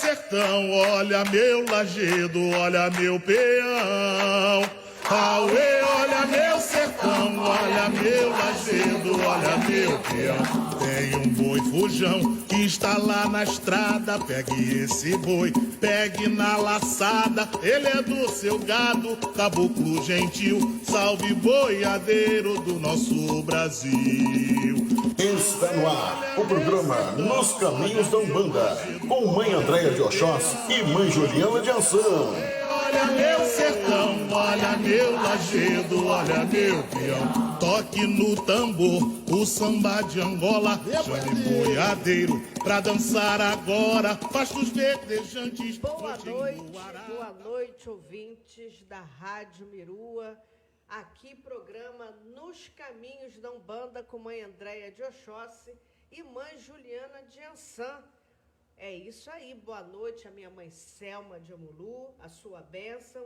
sertão, olha meu lajedo, olha meu peão. Auê, olha meu sertão, olha meu lajedo, olha meu peão. Tem um boi fujão que está lá na estrada, pegue esse boi, pegue na laçada. Ele é do seu gado, caboclo gentil, salve boiadeiro do nosso Brasil. Está no ar o programa Nos Caminhos da Umbanda, com mãe Andréia de Oxós e mãe Juliana de Anção. Olha meu sertão, olha meu lajedo, olha meu peão. Toque no tambor, o samba de Angola. Chame boiadeiro pra dançar agora. Faz dos verdejantes. Boa noite, ouvintes da Rádio Mirua. Aqui programa Nos Caminhos da Umbanda com mãe Andréia de Oxóssi e mãe Juliana de Ançã. É isso aí, boa noite a minha mãe Selma de Omulu, a sua bênção.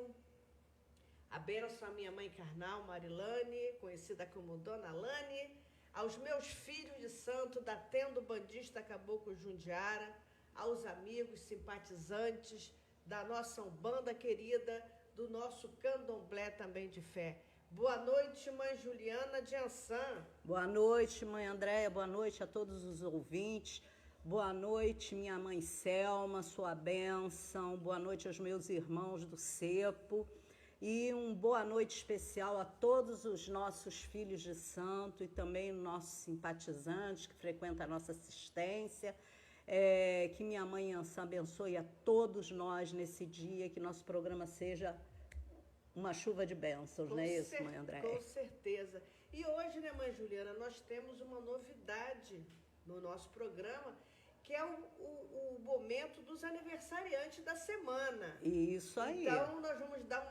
A bênção à minha mãe carnal Marilane, conhecida como Dona Lane. Aos meus filhos de santo da Tenda Bandista Caboclo Jundiara. Aos amigos simpatizantes da nossa Umbanda querida, do nosso candomblé também de fé. Boa noite, mãe Juliana de Ançã. Boa noite, mãe Andréia, boa noite a todos os ouvintes. Boa noite, minha mãe Selma, sua bênção. Boa noite aos meus irmãos do cepo. E boa noite especial a todos os nossos filhos de santo e também nossos simpatizantes que frequentam a nossa assistência. Que minha mãe Ançã abençoe a todos nós nesse dia, que nosso programa seja uma chuva de bênçãos, não é isso, mãe Andréia? Com certeza. E hoje, né, mãe Juliana, nós temos uma novidade no nosso programa, que é o momento dos aniversariantes da semana. Isso aí. Então, nós vamos dar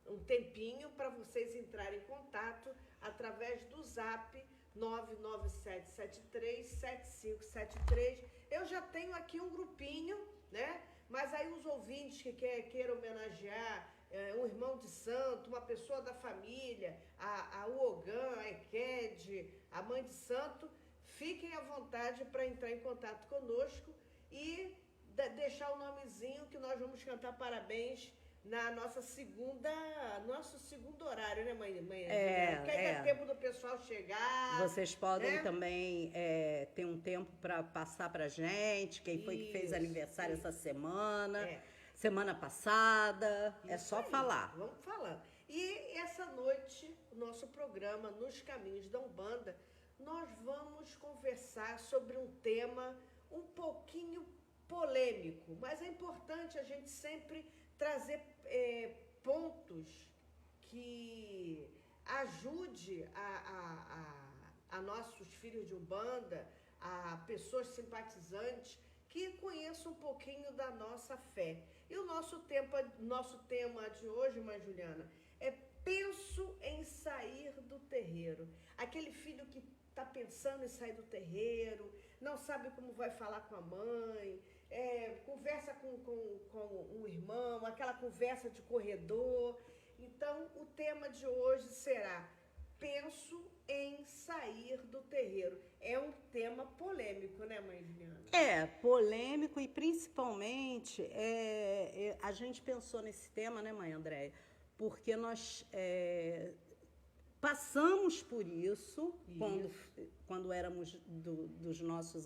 um tempinho para vocês entrarem em contato através do Zap 997737573. Eu já tenho aqui um grupinho, né? Mas aí os ouvintes que queiram homenagear um irmão de santo, uma pessoa da família, a Uogan, a Eked, a mãe de santo, fiquem à vontade para entrar em contato conosco e deixar o nomezinho que nós vamos cantar parabéns na nosso segundo horário, né, mãe? Porque aí dá tempo do pessoal chegar. Vocês podem também ter um tempo para passar para gente, quem foi que fez aniversário essa semana, semana passada, é só falar. Vamos falando. E essa noite, o nosso programa Nos Caminhos da Umbanda, nós vamos conversar sobre um tema um pouquinho polêmico, mas é importante a gente sempre trazer pontos que ajude a nossos filhos de Umbanda, a pessoas simpatizantes que conheçam um pouquinho da nossa fé. E o nosso tema de hoje, mãe Juliana, é penso em sair do terreiro. Aquele filho que está pensando em sair do terreiro, não sabe como vai falar com a mãe, conversa com um irmão, aquela conversa de corredor. Então, o tema de hoje será penso em sair do terreiro. É um tema polêmico, né, mãe Juliana? Polêmico e principalmente a gente pensou nesse tema, né, mãe Andréia? Porque nós passamos por isso. Quando éramos do nosso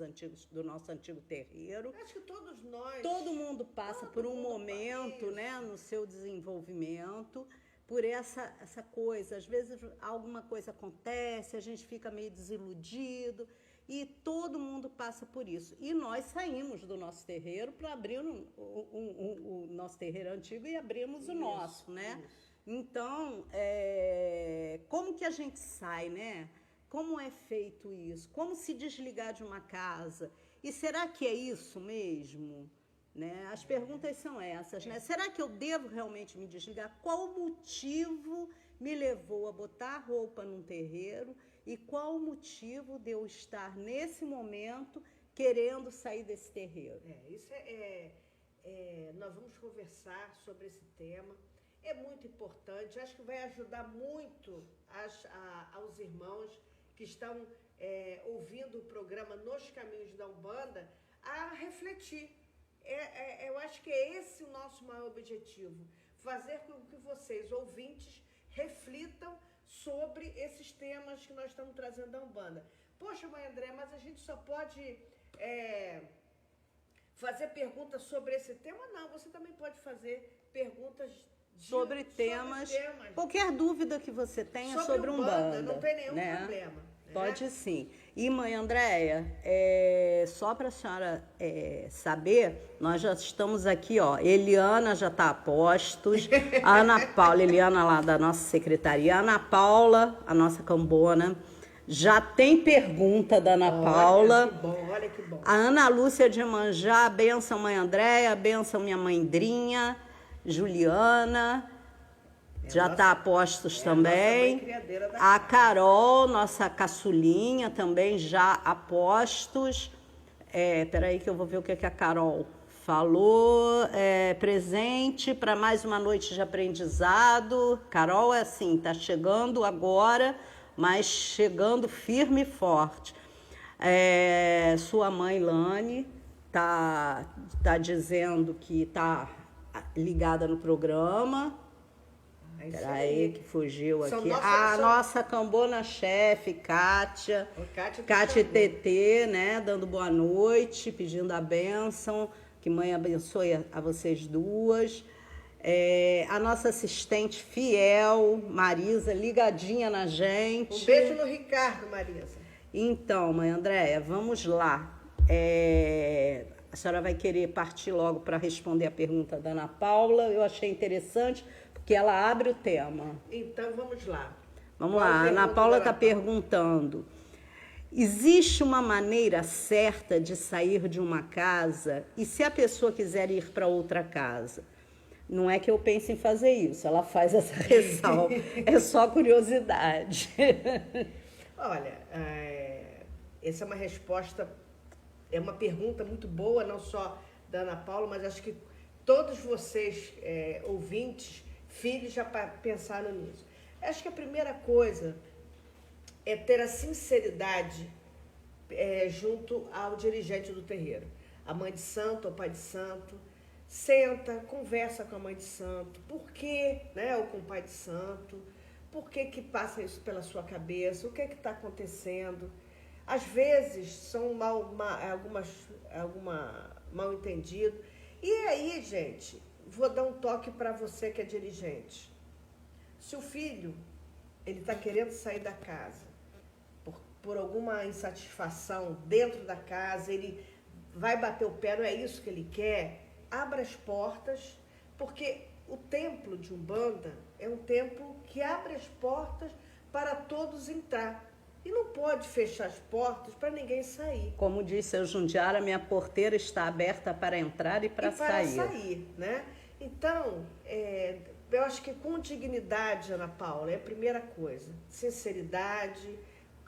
antigo terreiro. Acho que todos nós. Todo mundo passa por um momento, né, no seu desenvolvimento, por essa coisa. Às vezes alguma coisa acontece, a gente fica meio desiludido, e todo mundo passa por isso. E nós saímos do nosso terreiro para abrir o nosso terreiro antigo e abrimos o nosso, né? Isso. Então, como que a gente sai, né? Como é feito isso? Como se desligar de uma casa? E será que é isso mesmo? Né? As perguntas são essas, né? Será que eu devo realmente me desligar? Qual o motivo me levou a botar a roupa num terreiro? E qual o motivo de eu estar, nesse momento, querendo sair desse terreiro? Nós vamos conversar sobre esse tema. É muito importante, acho que vai ajudar muito aos irmãos que estão ouvindo o programa Nos Caminhos da Umbanda a refletir. Eu acho que é esse o nosso maior objetivo, fazer com que vocês, ouvintes, reflitam sobre esses temas que nós estamos trazendo da Umbanda. Poxa, mãe André, mas a gente só pode fazer perguntas sobre esse tema? Não, você também pode fazer perguntas sobre temas. Qualquer dúvida que você tenha sobre Umbanda, não tem nenhum problema. Né? Pode sim. E, mãe Andréia, só para a senhora saber, nós já estamos aqui, ó. Eliana já está a postos, a Ana Paula, Eliana lá da nossa secretaria, a Ana Paula, a nossa cambona, já tem pergunta da Ana Paula. Que bom, olha que bom. A Ana Lúcia de Manjá, benção mãe Andréia, benção minha mandrinha, Juliana, já está a postos também. A Carol, nossa caçulinha, também já a postos. Peraí que eu vou ver o que a Carol falou. Presente para mais uma noite de aprendizado. Carol é assim, está chegando agora, mas chegando firme e forte. Sua mãe, Lane, tá dizendo que está ligada no programa. Peraí, que fugiu aqui. A nossa cambona-chefe, Kátia. Kátia TT, né? Dando boa noite, pedindo a bênção. Que mãe abençoe a vocês duas. A nossa assistente fiel, Marisa, ligadinha na gente. Um beijo no Ricardo, Marisa. Então, mãe Andréia, vamos lá. A senhora vai querer partir logo para responder a pergunta da Ana Paula. Eu achei interessante, porque ela abre o tema. Então, vamos lá. Vamos lá, a Ana Paula está perguntando. Existe uma maneira certa de sair de uma casa? E se a pessoa quiser ir para outra casa? Não é que eu pense em fazer isso, ela faz essa ressalva. É só curiosidade. Olha, essa é uma resposta, é uma pergunta muito boa, não só da Ana Paula, mas acho que todos vocês, ouvintes, filhos, já pensaram nisso. Acho que a primeira coisa é ter a sinceridade junto ao dirigente do terreiro. A mãe de santo, o pai de santo, senta, conversa com a mãe de santo. Por quê, né? Ou com o pai de santo. Por que que passa isso pela sua cabeça? O que é que está acontecendo? Às vezes são mal entendido. E aí, gente, vou dar um toque para você que é dirigente. Se o filho ele está querendo sair da casa por alguma insatisfação dentro da casa, ele vai bater o pé, não é isso que ele quer, abra as portas, porque o templo de Umbanda é um templo que abre as portas para todos entrar. E não pode fechar as portas para ninguém sair. Como disse o Jundiara, minha porteira está aberta para entrar e para sair. Para sair, né? Então, eu acho que com dignidade, Ana Paula, é a primeira coisa. Sinceridade,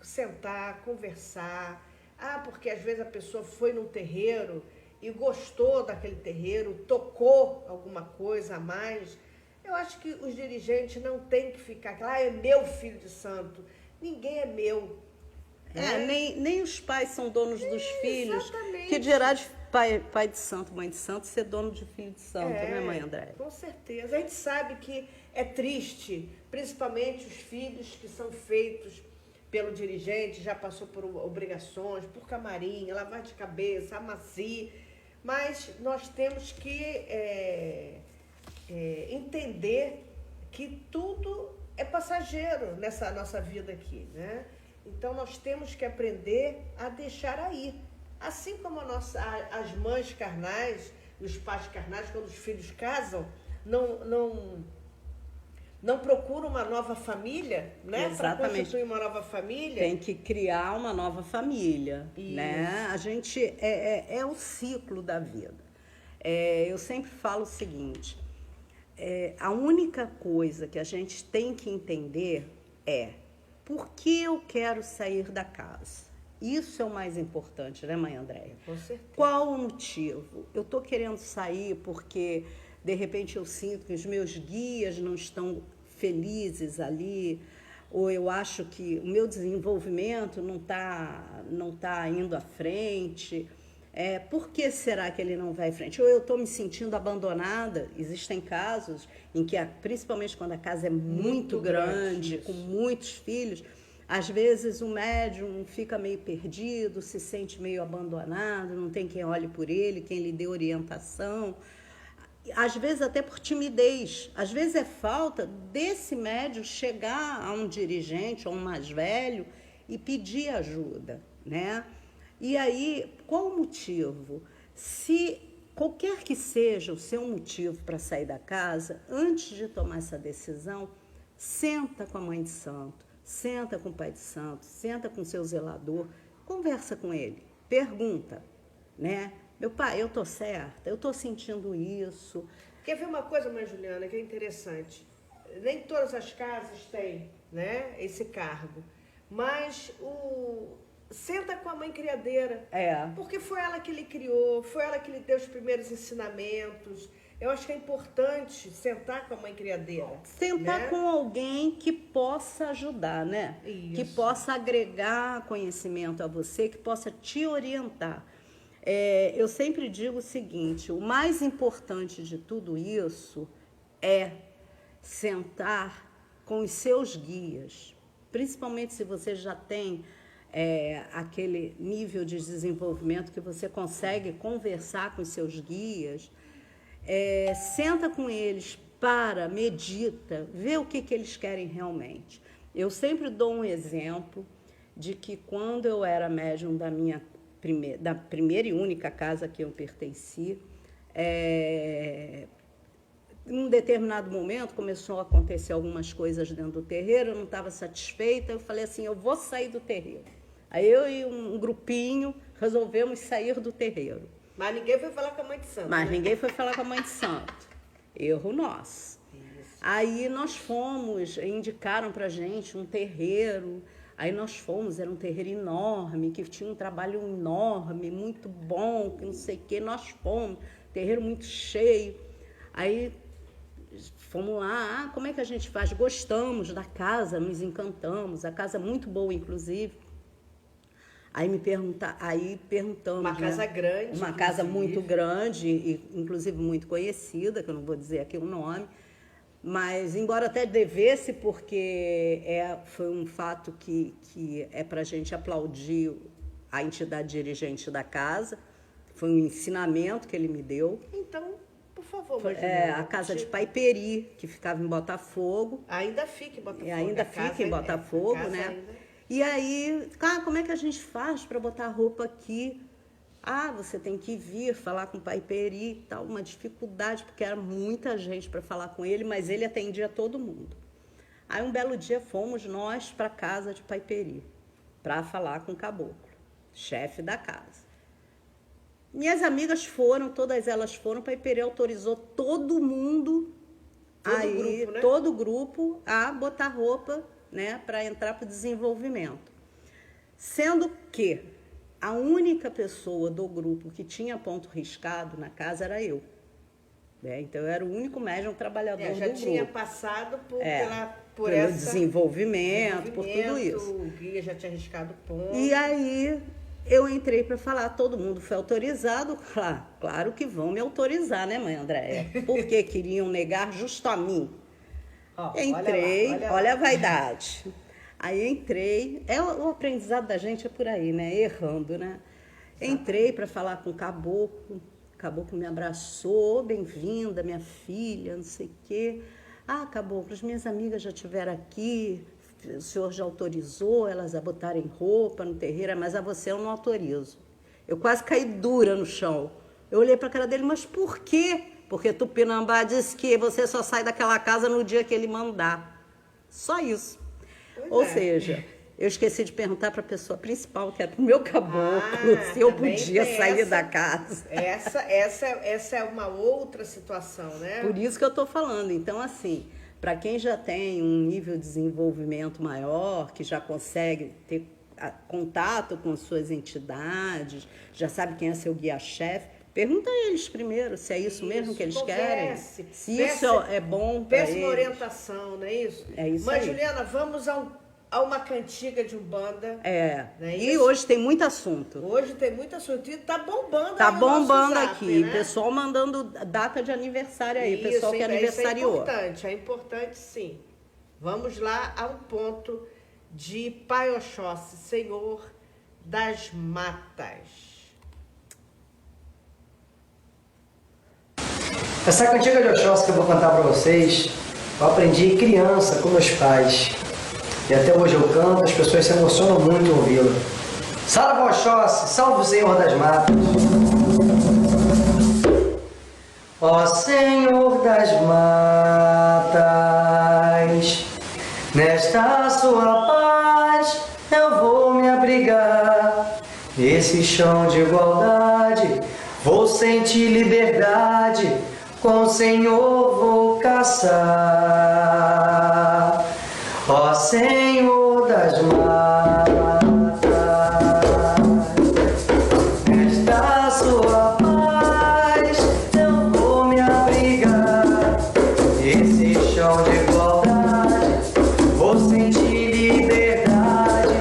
sentar, conversar. Porque às vezes a pessoa foi num terreiro e gostou daquele terreiro, tocou alguma coisa a mais. Eu acho que os dirigentes não têm que ficar, é meu filho de santo. Ninguém é meu. Nem os pais são donos dos filhos. Exatamente. Que dirá de pai de santo, mãe de santo, ser dono de filho de santo, né, mãe André? Com certeza. A gente sabe que é triste, principalmente os filhos que são feitos pelo dirigente, já passou por obrigações, por camarim, lavar de cabeça, amaci, mas nós temos que entender que tudo é passageiro nessa nossa vida aqui, né? Então nós temos que aprender a deixar aí. Assim como as mães carnais, os pais carnais, quando os filhos casam, não procuram uma nova família, né? Para constituir uma nova família. Tem que criar uma nova família, né? A gente é o ciclo da vida. Eu sempre falo o seguinte: a única coisa que a gente tem que entender é por que eu quero sair da casa. Isso é o mais importante, né, mãe Andréia? Com certeza. Qual o motivo? Eu estou querendo sair porque, de repente, eu sinto que os meus guias não estão felizes ali, ou eu acho que o meu desenvolvimento não tá indo à frente. Por que será que ele não vai em frente? Ou eu estou me sentindo abandonada. Existem casos em que, principalmente quando a casa é muito grande, com muitos filhos, às vezes o médium fica meio perdido, se sente meio abandonado, não tem quem olhe por ele, quem lhe dê orientação. Às vezes até por timidez. Às vezes é falta desse médium chegar a um dirigente ou um mais velho e pedir ajuda, né? E aí, qual o motivo? Se qualquer que seja o seu motivo para sair da casa, antes de tomar essa decisão, senta com a mãe de santo, senta com o pai de santo, senta com o seu zelador, conversa com ele, pergunta, né? Meu pai, eu tô certa, eu tô sentindo isso. Quer ver uma coisa, mãe Juliana, que é interessante? Nem todas as casas têm, né, esse cargo, mas senta com a mãe criadeira. Porque foi ela que lhe criou, foi ela que lhe deu os primeiros ensinamentos. Eu acho que é importante sentar com a mãe criadeira. Sentar, né, com alguém que possa ajudar, né? Isso. Que possa agregar conhecimento a você, que possa te orientar. Eu sempre digo o seguinte, o mais importante de tudo isso é sentar com os seus guias, principalmente se você já tem aquele nível de desenvolvimento que você consegue conversar com os seus guias, senta com eles, medita, vê o que eles querem realmente. Eu sempre dou um exemplo de que quando eu era médium da primeira e única casa que eu pertenci, em um determinado momento começou a acontecer algumas coisas dentro do terreiro, eu não estava satisfeita, eu falei assim, eu vou sair do terreiro. Aí eu e um grupinho resolvemos sair do terreiro. Mas ninguém foi falar com a mãe de santo. Ninguém foi falar com a mãe de santo. Erro nosso. Isso. Aí nós fomos, indicaram pra gente um terreiro. Aí nós fomos, era um terreiro enorme, que tinha um trabalho enorme, muito bom, que não sei o quê. Nós fomos, terreiro muito cheio. Aí fomos lá, como é que a gente faz? Gostamos da casa, nos encantamos, a casa muito boa, inclusive. Aí perguntamos. Uma casa grande. Uma casa muito grande, e inclusive muito conhecida, que eu não vou dizer aqui o nome. Mas, embora até devesse, porque foi um fato que é para a gente aplaudir a entidade dirigente da casa, foi um ensinamento que ele me deu. Então, por favor, a casa de Paiperi, que ficava em Botafogo. Ainda fica em Botafogo. Ainda fica em Botafogo, né? Ainda. E aí, como é que a gente faz para botar a roupa aqui? Você tem que vir falar com o Paiperi e tal, uma dificuldade, porque era muita gente para falar com ele, mas ele atendia todo mundo. Aí um belo dia fomos nós para a casa de Paiperi, para falar com o caboclo, chefe da casa. Minhas amigas foram, todas elas foram, o Paiperi autorizou todo mundo, todo o grupo, a botar roupa, né, para entrar para o desenvolvimento. Sendo que a única pessoa do grupo que tinha ponto riscado na casa era eu. Então, eu era o único médium trabalhador do grupo. Já tinha passado por pelo desenvolvimento, por tudo isso. O guia já tinha riscado ponto. E aí, eu entrei para falar, todo mundo foi autorizado. Claro que vão me autorizar, né, mãe Andréia? Porque queriam negar justo a mim. Entrei, olha a vaidade. Aí entrei, o aprendizado da gente é por aí, né? Errando, né? Entrei para falar com o caboclo me abraçou, bem-vinda, minha filha, não sei o quê. Caboclo, as minhas amigas já estiveram aqui, o senhor já autorizou elas a botarem roupa no terreiro, mas a você eu não autorizo. Eu quase caí dura no chão. Eu olhei para a cara dele, mas por quê? Porque Tupinambá disse que você só sai daquela casa no dia que ele mandar. Só isso. Ou seja, eu esqueci de perguntar para a pessoa principal, que era o meu caboclo, se eu podia sair da casa. Essa é uma outra situação, né? Por isso que eu estou falando. Então, assim, para quem já tem um nível de desenvolvimento maior, que já consegue ter contato com suas entidades, já sabe quem é seu guia-chefe, pergunta a eles primeiro se é isso mesmo que eles querem. Se isso é bom para eles. Peça uma orientação, não é isso? É isso Mas, aí. Juliana, vamos a um a uma cantiga de Umbanda. Não é E isso? hoje tem muito assunto. Hoje tem muito assunto. E tá bombando Tá aí no nosso bombando zap, aqui. né? Pessoal mandando data de aniversário aí. Pessoal que aniversariou. É importante sim. Vamos lá a um ponto de Pai Oxóssi, Senhor das Matas. Essa cantiga de Oxóssi que eu vou cantar para vocês, eu aprendi criança com meus pais. E até hoje eu canto, as pessoas se emocionam muito em ouvi-la. Salve Oxóssi, salve o Senhor das Matas. Ó Senhor das Matas, nesta sua paz eu vou me abrigar. Nesse chão de igualdade vou sentir liberdade. Com o Senhor vou caçar. Ó Senhor das matas, nesta sua paz eu vou me abrigar. Esse chão de igualdade vou sentir liberdade.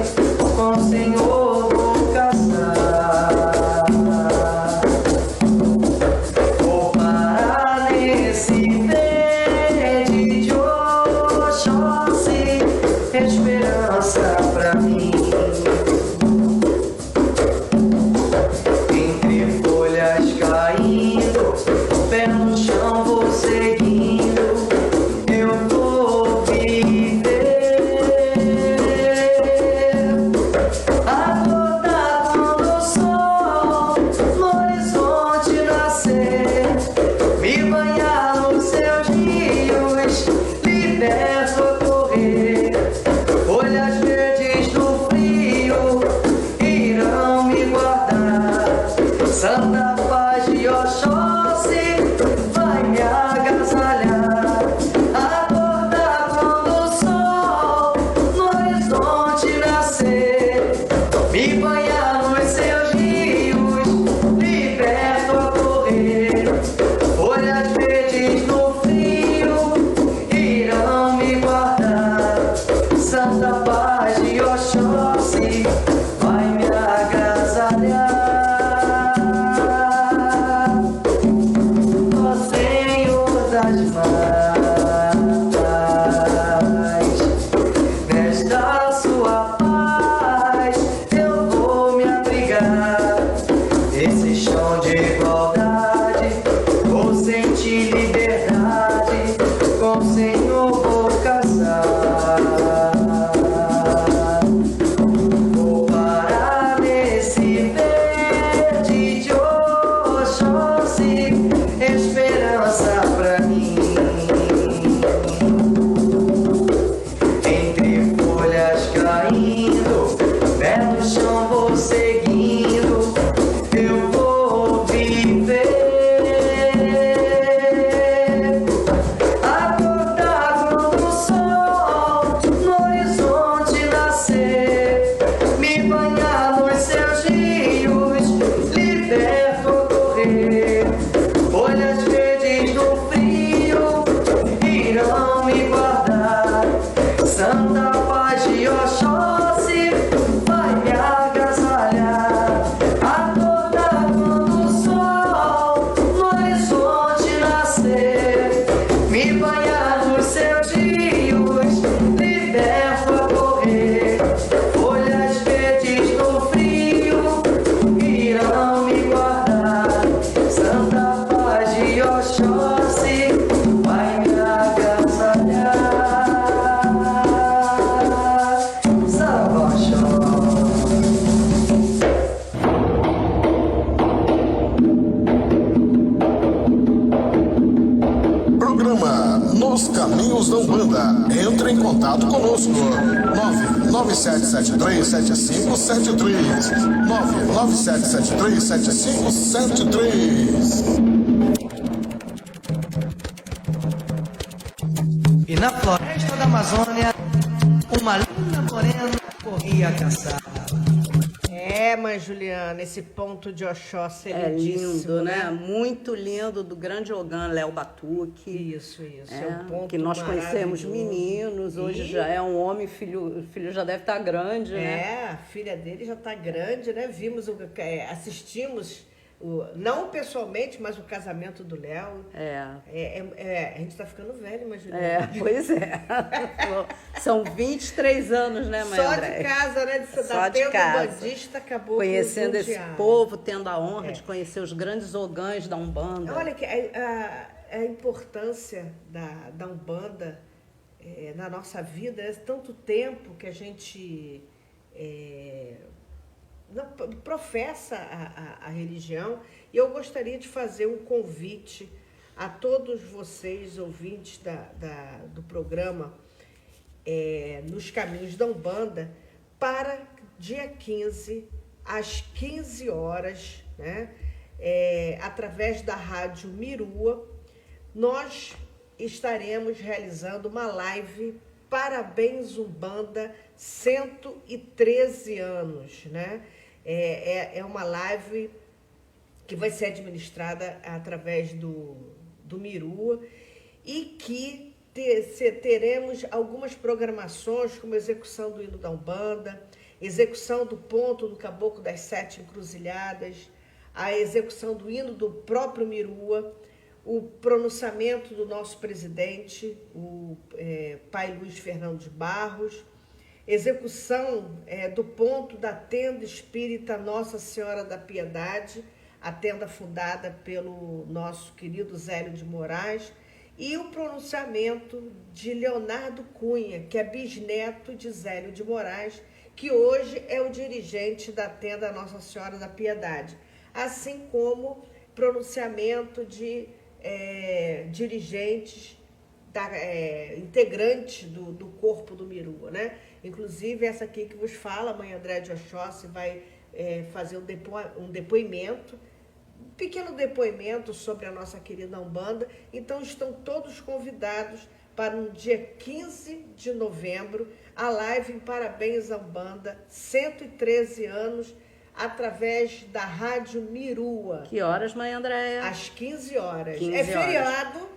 Com o Senhor vou caçar. Vou parar nesse verde de Oxóssi, esperança pra mim. Entre folhas caindo, pé no chão vou seguindo, eu vou viver. Acordar quando o sol no horizonte nascer, me banhar nos seus rios, liberto a correr. Folhas verdes do frio irão me guardar. Santa paz de Oxóssi vai me agasalhar. Acordar quando o sol no horizonte nascer, me banhar nos seus rios, liberto a correr. Folhas verdes no frio irão me guardar. Santa paz de Oxóssi vai me agasalhar. Ó Senhor das matas, nesta sua paz eu vou me abrigar. Esse chão de igualdade vou sentir liberdade. Com o Senhor vou caçar. Vou parar nesse verde de Oxóssi, esperança pra mim. Entre folhas caindo, pé no chão vou seguindo, eu vou viver. Acordar quando o sol no horizonte nascer, me banhar nos seus rios, liberto a correr. Folhas verdes no frio irão me guardar. Santa paz de Oxóssi vai me agasalhar. Acordar quando o sol no horizonte nascer, me banhar nos seus rios, liberto a correr. Folhas verdes no frio irão me guardar. Santa paz de Oxóssi vai me agasalhar. Salve Oxóssi. Programa Nos Caminhos da Umbanda. Entre em contato conosco. 997737573. 997737573. E na floresta da Amazônia, uma linda morena corria a caçar. Mãe Juliana, esse ponto de Oxóssi é É lindíssimo, lindo, né? Muito lindo, do grande Ogã Léo Batuque. Isso. É um ponto que nós conhecemos maravilhoso. meninos, hoje E- já é um homem, o filho já deve estar grande, né? É, a filha dele já está grande, né? Assistimos, não pessoalmente, mas o casamento do Léo. A gente está ficando velho, Mãe Juliana. Pois é. São 23 anos, né, mãe Só Andréia? de casa, né? Só de tendo casa. bandista, acabou Conhecendo com o esse diário. povo, tendo a honra de conhecer os grandes ogãs da Umbanda. Olha que a importância da Umbanda na nossa vida, é tanto tempo que a gente professa a religião, e eu gostaria de fazer um convite a todos vocês, ouvintes do programa Nos Caminhos da Umbanda, para dia 15, às 15 horas, né? Através da Rádio Mirua, nós estaremos realizando uma live Parabéns Umbanda 113 anos, né? É uma live que vai ser administrada através do Mirua e que teremos algumas programações, como execução do hino da Umbanda, execução do ponto do Caboclo das 7 Encruzilhadas, a execução do hino do próprio Mirua, o pronunciamento do nosso presidente, o pai Luiz Fernando de Barros, execução do ponto da tenda espírita Nossa Senhora da Piedade, a tenda fundada pelo nosso querido Zélio de Moraes, e o pronunciamento de Leonardo Cunha, que é bisneto de Zélio de Moraes, que hoje é o dirigente da tenda Nossa Senhora da Piedade, assim como pronunciamento de dirigentes, integrantes do corpo do Mirua, né? Inclusive, essa aqui que vos fala, a mãe Andréia de Oxóssi, vai fazer um depoimento, um pequeno depoimento sobre a nossa querida Umbanda. Então, estão todos convidados para no dia 15 de novembro, a live em Parabéns à Umbanda, 113 anos, através da Rádio Mirua. Que horas, mãe Andréia? Às 15 horas. 15 é feriado.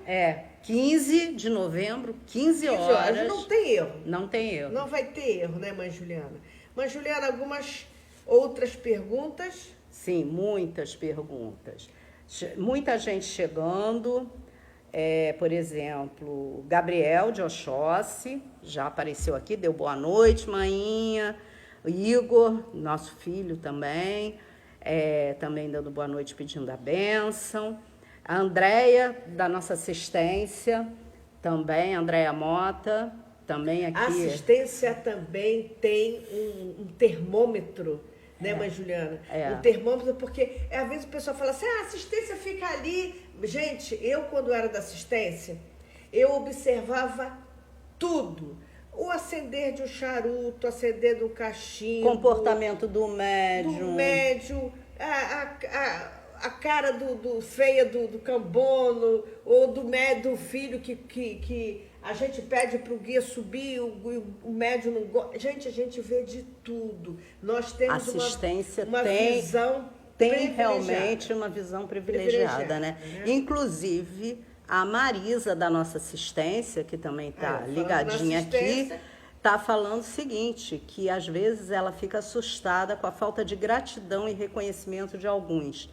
15 de novembro, 15 horas. Não tem erro. Não tem erro. Não vai ter erro, né, Mãe Juliana? Mãe Juliana, algumas outras perguntas? Sim, muitas perguntas. Muita gente chegando. Por exemplo, Gabriel de Oxóssi já apareceu aqui, deu boa noite, mainha. O Igor, nosso filho também, também dando boa noite, pedindo a bênção. A Andréia, da nossa assistência, também, Andréia Mota, também aqui. A assistência também tem um termômetro, né, Mãe Juliana? Um termômetro, porque às vezes o pessoal fala assim, a assistência fica ali. Gente, eu quando era da assistência, eu observava tudo. O acender de um charuto, acender do cachimbo. Comportamento do médium. A cara feia do cambono, ou do filho que a gente pede para o guia subir, o médium não gosta. Gente, a gente vê de tudo. Nós temos assistência uma visão tem realmente uma visão privilegiada, né? Inclusive, a Marisa, da nossa assistência, que também está ligadinha aqui, está falando o seguinte, que às vezes ela fica assustada com a falta de gratidão e reconhecimento de alguns,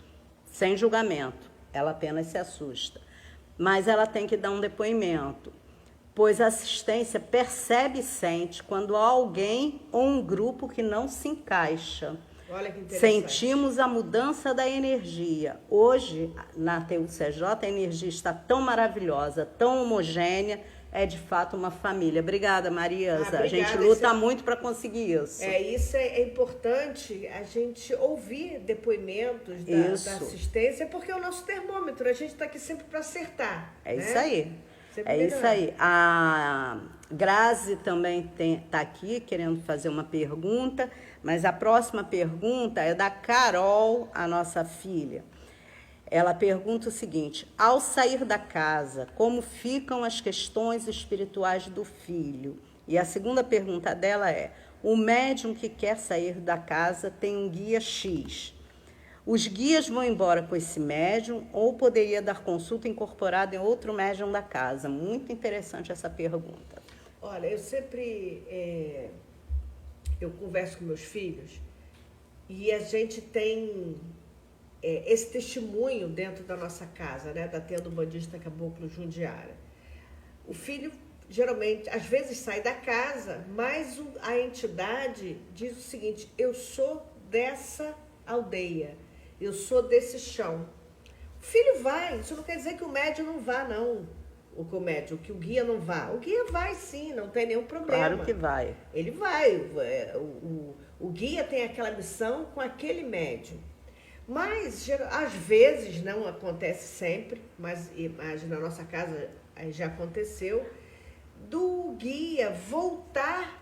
sem julgamento, ela apenas se assusta. Mas ela tem que dar um depoimento, pois a assistência percebe e sente quando há alguém ou um grupo que não se encaixa. Olha que interessante. Sentimos a mudança da energia. Hoje, na TUCJ, a energia está tão maravilhosa, tão homogênea, é de fato uma família. Obrigada, Marisa. Obrigada. A gente luta muito para conseguir isso. Isso é importante, a gente ouvir depoimentos da assistência, porque é o nosso termômetro, a gente está aqui sempre para acertar. Isso aí. Isso aí. A Grazi também está aqui querendo fazer uma pergunta, mas a próxima pergunta é da Carol, a nossa filha. Ela pergunta o seguinte: ao sair da casa, como ficam as questões espirituais do filho? E a segunda pergunta dela é: o médium que quer sair da casa tem um guia X. Os guias vão embora com esse médium ou poderia dar consulta incorporada em outro médium da casa? Muito interessante essa pergunta. Olha, eu sempre eu converso com meus filhos e a gente tem esse testemunho dentro da nossa casa, né, da Tenda Umbandista Caboclo Jundiara. O filho geralmente, às vezes sai da casa, mas a entidade diz o seguinte: eu sou dessa aldeia, eu sou desse chão. O filho vai, isso não quer dizer que o médium não vá, não. Que o guia não vá. O guia vai sim, não tem nenhum problema. Claro que vai. Ele vai. O guia tem aquela missão com aquele médium. Mas, às vezes, não acontece sempre, mas na nossa casa já aconteceu, do guia voltar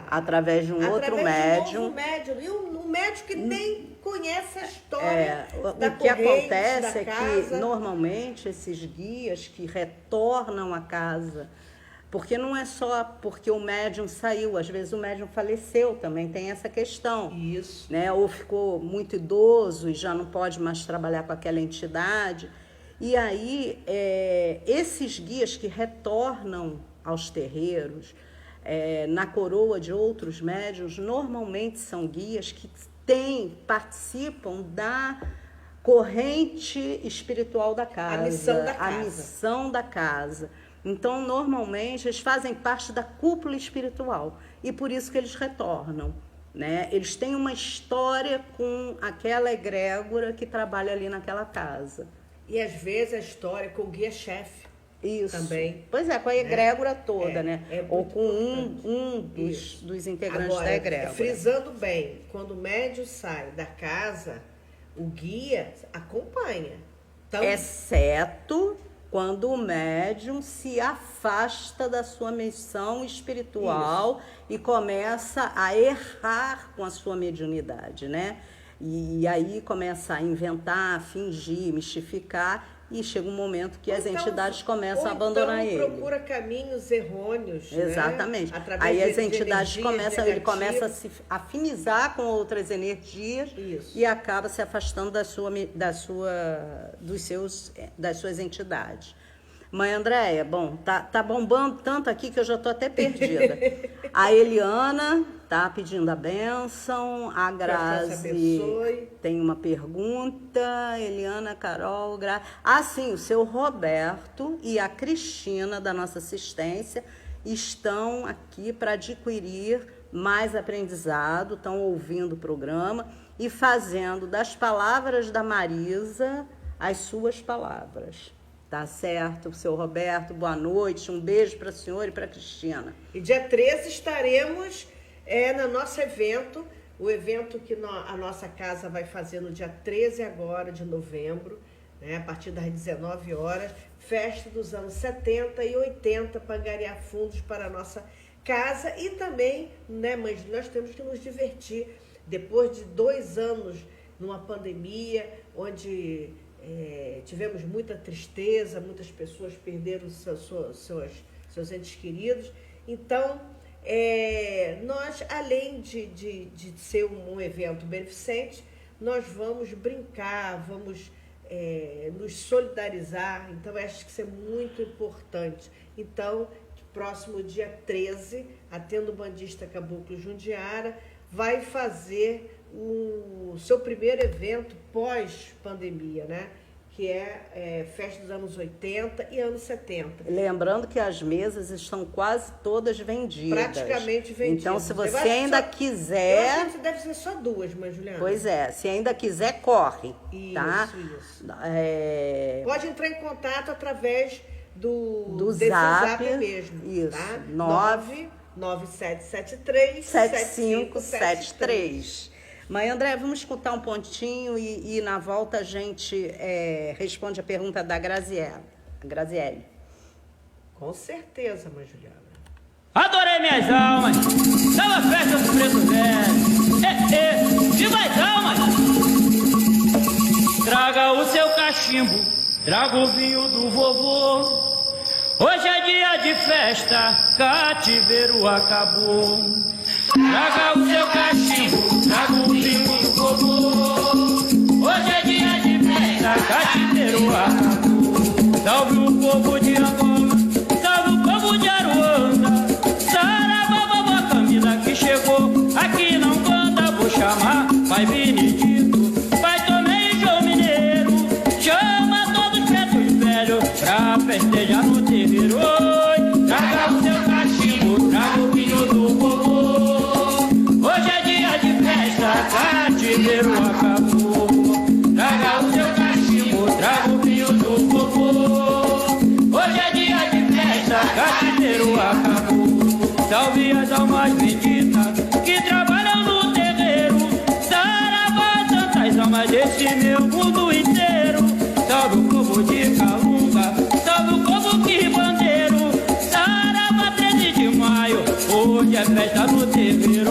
através de um outro médium. E um médium que nem conhece a história da o que acontece é casa. Que normalmente esses guias que retornam à casa, porque não é só porque o médium saiu, às vezes o médium faleceu, também tem essa questão. Isso. Né? Ou ficou muito idoso e já não pode mais trabalhar com aquela entidade. E aí, esses guias que retornam aos terreiros, na coroa de outros médiuns, normalmente são guias que participam da corrente espiritual da casa. A missão da casa. A missão da casa. Então, normalmente, eles fazem parte da cúpula espiritual. E por isso que eles retornam. Né? Eles têm uma história com aquela egrégora que trabalha ali naquela casa. E às vezes a história com o guia-chefe. Isso. Também. Pois é, com a egrégora toda, né? Ou com um dos integrantes agora, da egrégora. Frisando bem, quando o médium sai da casa, o guia acompanha. Então, exceto quando o médium se afasta da sua missão espiritual e começa a errar com a sua mediunidade, né? E aí começa a inventar, a fingir, mistificar, e chega um momento que as entidades começam a abandonar ele. Procura caminhos errôneos. Exatamente. Né? Aí as entidades ele começa a se afinizar com outras energias. Isso. E acaba se afastando das suas entidades. Mãe Andréia, bom, tá bombando tanto aqui que eu já tô até perdida. A Eliana tá pedindo a bênção, a Grazi tem uma pergunta, Eliana, Carol, sim, o seu Roberto e a Cristina da nossa assistência estão aqui para adquirir mais aprendizado, estão ouvindo o programa e fazendo das palavras da Marisa as suas palavras. Tá certo, seu Roberto, boa noite, um beijo para a senhora e para a Cristina. E dia 13 estaremos no nosso evento, o evento que a nossa casa vai fazer no dia 13 agora de novembro, né, a partir das 19 horas, festa dos anos 70 e 80 para angariar fundos para a nossa casa e também, né, mas nós temos que nos divertir depois de 2 anos numa pandemia, onde tivemos muita tristeza, muitas pessoas perderam seus entes queridos. Então, nós, além de ser um evento beneficente, nós vamos brincar, vamos nos solidarizar. Então, acho que isso é muito importante. Então, próximo dia 13, a Tenda Umbandista Caboclo Jundiara vai fazer o seu primeiro evento pós-pandemia, né? Que é festa dos anos 80 e anos 70. Lembrando que as mesas estão quase todas vendidas. Praticamente vendidas. Então, se você ainda quiser... Eu acho que deve ser só 2, mas, Juliana... Pois é, se ainda quiser, corre, tá? Isso. Pode entrar em contato através desse zap mesmo, isso, tá? 99773 7573. Mãe André, vamos escutar um pontinho e na volta a gente responde a pergunta da Graziele. Com certeza, mãe Juliana. Adorei minhas almas, dava festa pro preto velho. Viva as almas! Traga o seu cachimbo, traga o vinho do vovô. Hoje é dia de festa, cativeiro acabou. traga o seu cachimbo, traga o pingo do cocô. Hoje é dia de festa, cachineiro acabou. Salve o povo de Angola, salve o povo de Aruanda. Sarababa, Camila que chegou, aqui não canta, vou chamar Pai Benedito, Pai Tomé e João Mineiro. Chama todos os pretos velhos pra festejar no terreiro. Traga o seu cachimbo, traga o vinho do cocô. Hoje é dia de festa, cativeiro acabou. Traga o seu cachimbo, traga o vinho do cocô. Hoje é dia de festa, cativeiro acabou. Salve as almas benditas que trabalham no terreiro. Saravá, tantas almas desse meu mundo inteiro. Salve o povo de Calunga, salve o povo quibandeiro. Saravá, 13 de maio, hoje é festa no terreiro.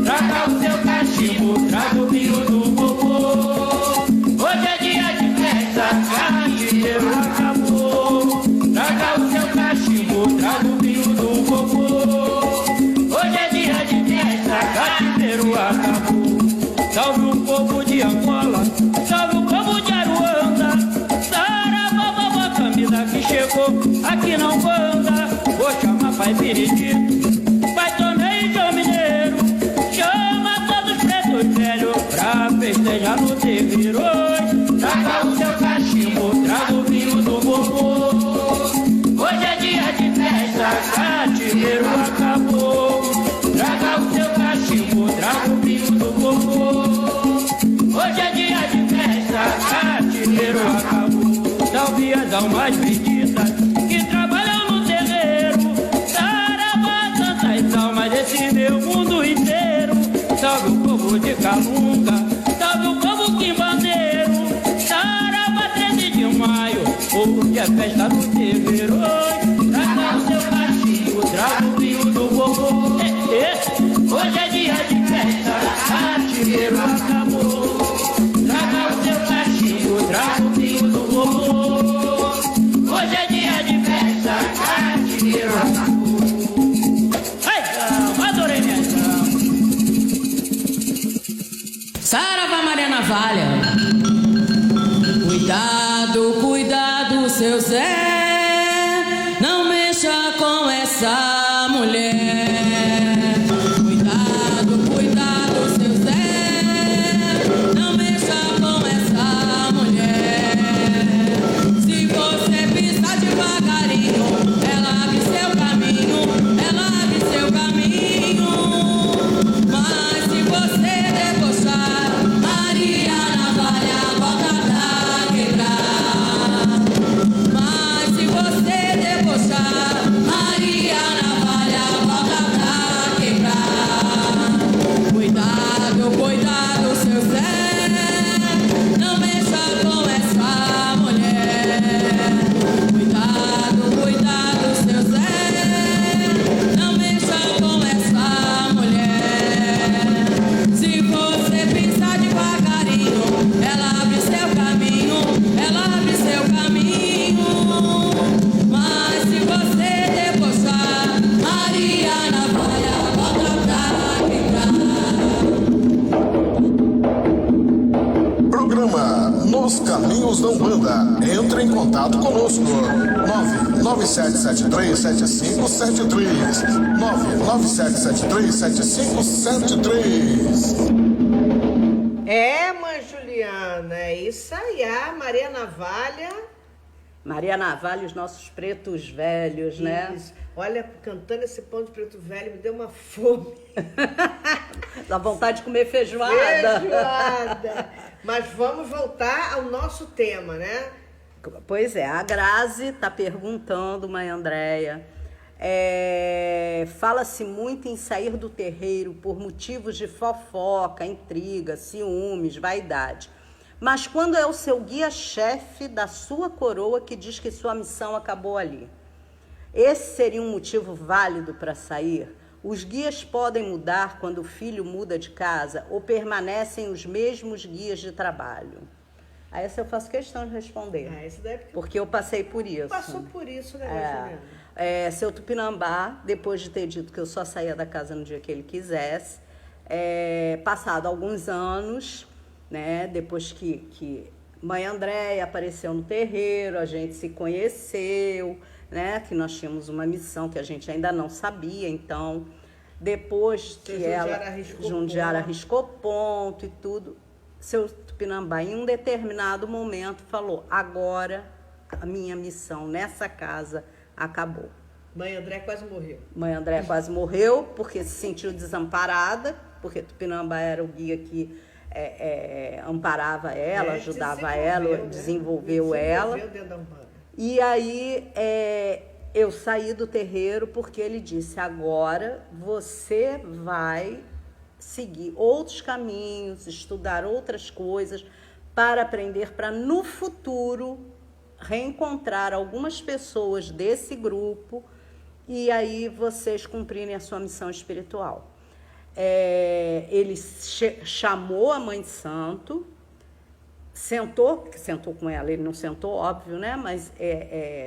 Traga o seu cachimbo, traga o vinho do cocô. Hoje é dia de festa, cachineiro acabou. Traga o seu cachimbo, traga o vinho do cocô. Hoje é dia de festa, cachineiro acabou. Salve o povo de Angola, salve o povo de Aruanda. Sarababa, Camila que chegou, aqui não anda. Vou chamar Pai Benedito, Pai Tomé e João Mineiro. Chama todos os pretos velhos pra festejar no terreiro. Traga o seu cachimbo, traga o vinho do cocô. Hoje é dia de festa, cativeiro acabou. Traga o seu cachimbo, traga o vinho do cocô. Hoje é dia de festa, cativeiro acabou. Salve as almas benditas que trabalham no terreiro. Saravá, tantas almas desse meu mundo inteiro. Salve o povo de Calunga, salve o povo quimbandeiro. Saravá, 13 de maio, hoje é festa no terreiro. Traga o seu cachimbo, traga o vinho do cocô. Hoje é dia de festa, cativeiro acabou. Traga o seu cachimbo, traga o vinho do cocô. Hoje é dia de festa, cativeiro acabou. Ai, adorei minha canção. Saravá, Maria Navalha. Cuidado, cuidado, seu Zé, não mexa com essa mulher. Cuidado, cuidado, seu Zé, não mexa com essa mulher. Se você pisar devagarinho, ela abre seu caminho, ela abre seu caminho. Mas se você debochar, Maria Navalha volta pra quebrar. Mas se você debochar, Maria Navalha volta pra quebrar. Cuidado, cuidado, seu Zé, não mexa com essa mulher. Cuidado, cuidado, seu Zé, não mexa com essa mulher. Se você pensar devagarinho, ela abre seu caminho, ela abre seu caminho. Mas se você debochar, Maria Navalha volta pra quebrar. Programa Nos Caminhos da Umbanda. Entre em contato conosco. 997737573. 997737573. É, mãe Juliana, é isso aí, a Maria Navalha. Maria Navalha, os nossos pretos velhos, né? Isso. Olha, cantando esse pão de preto velho, me deu uma fome. Dá vontade de comer feijoada. Feijoada. Mas vamos voltar ao nosso tema, né? Pois é, a Grazi está perguntando, mãe Andréia, fala-se muito em sair do terreiro por motivos de fofoca, intriga, ciúmes, vaidade. Mas quando é o seu guia-chefe da sua coroa que diz que sua missão acabou ali, esse seria um motivo válido para sair? Os guias podem mudar quando o filho muda de casa ou permanecem os mesmos guias de trabalho? Aí essa eu faço questão de responder. Isso daí é porque eu passei por isso. Passou por isso, né, Juliana? Seu Tupinambá, depois de ter dito que eu só saía da casa no dia que ele quisesse, passado alguns anos, né, depois que Mãe Andréia apareceu no terreiro, a gente se conheceu, né, que nós tínhamos uma missão que a gente ainda não sabia, então, depois que Jundiara arriscou ponto e tudo, seu Tupinambá, em um determinado momento, falou: agora a minha missão nessa casa acabou. Mãe Andréia quase morreu. Mãe Andréia quase morreu porque se sentiu desamparada, porque Tupinambá era o guia que amparava ela, ajudava ela, desenvolveu ela. Dentro da Umbanda. E aí eu saí do terreiro porque ele disse: agora você vai seguir outros caminhos, estudar outras coisas para aprender, para no futuro reencontrar algumas pessoas desse grupo e aí vocês cumprirem a sua missão espiritual. Ele chamou a Mãe de Santo, sentou com ela, ele não sentou, óbvio, né? Mas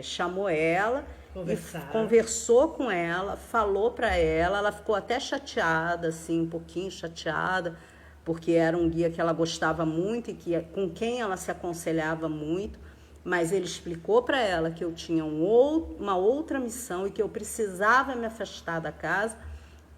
chamou ela, conversou com ela, falou para ela, ela ficou até chateada, assim, um pouquinho chateada, porque era um guia que ela gostava muito e com quem ela se aconselhava muito, mas ele explicou para ela que eu tinha uma outra missão e que eu precisava me afastar da casa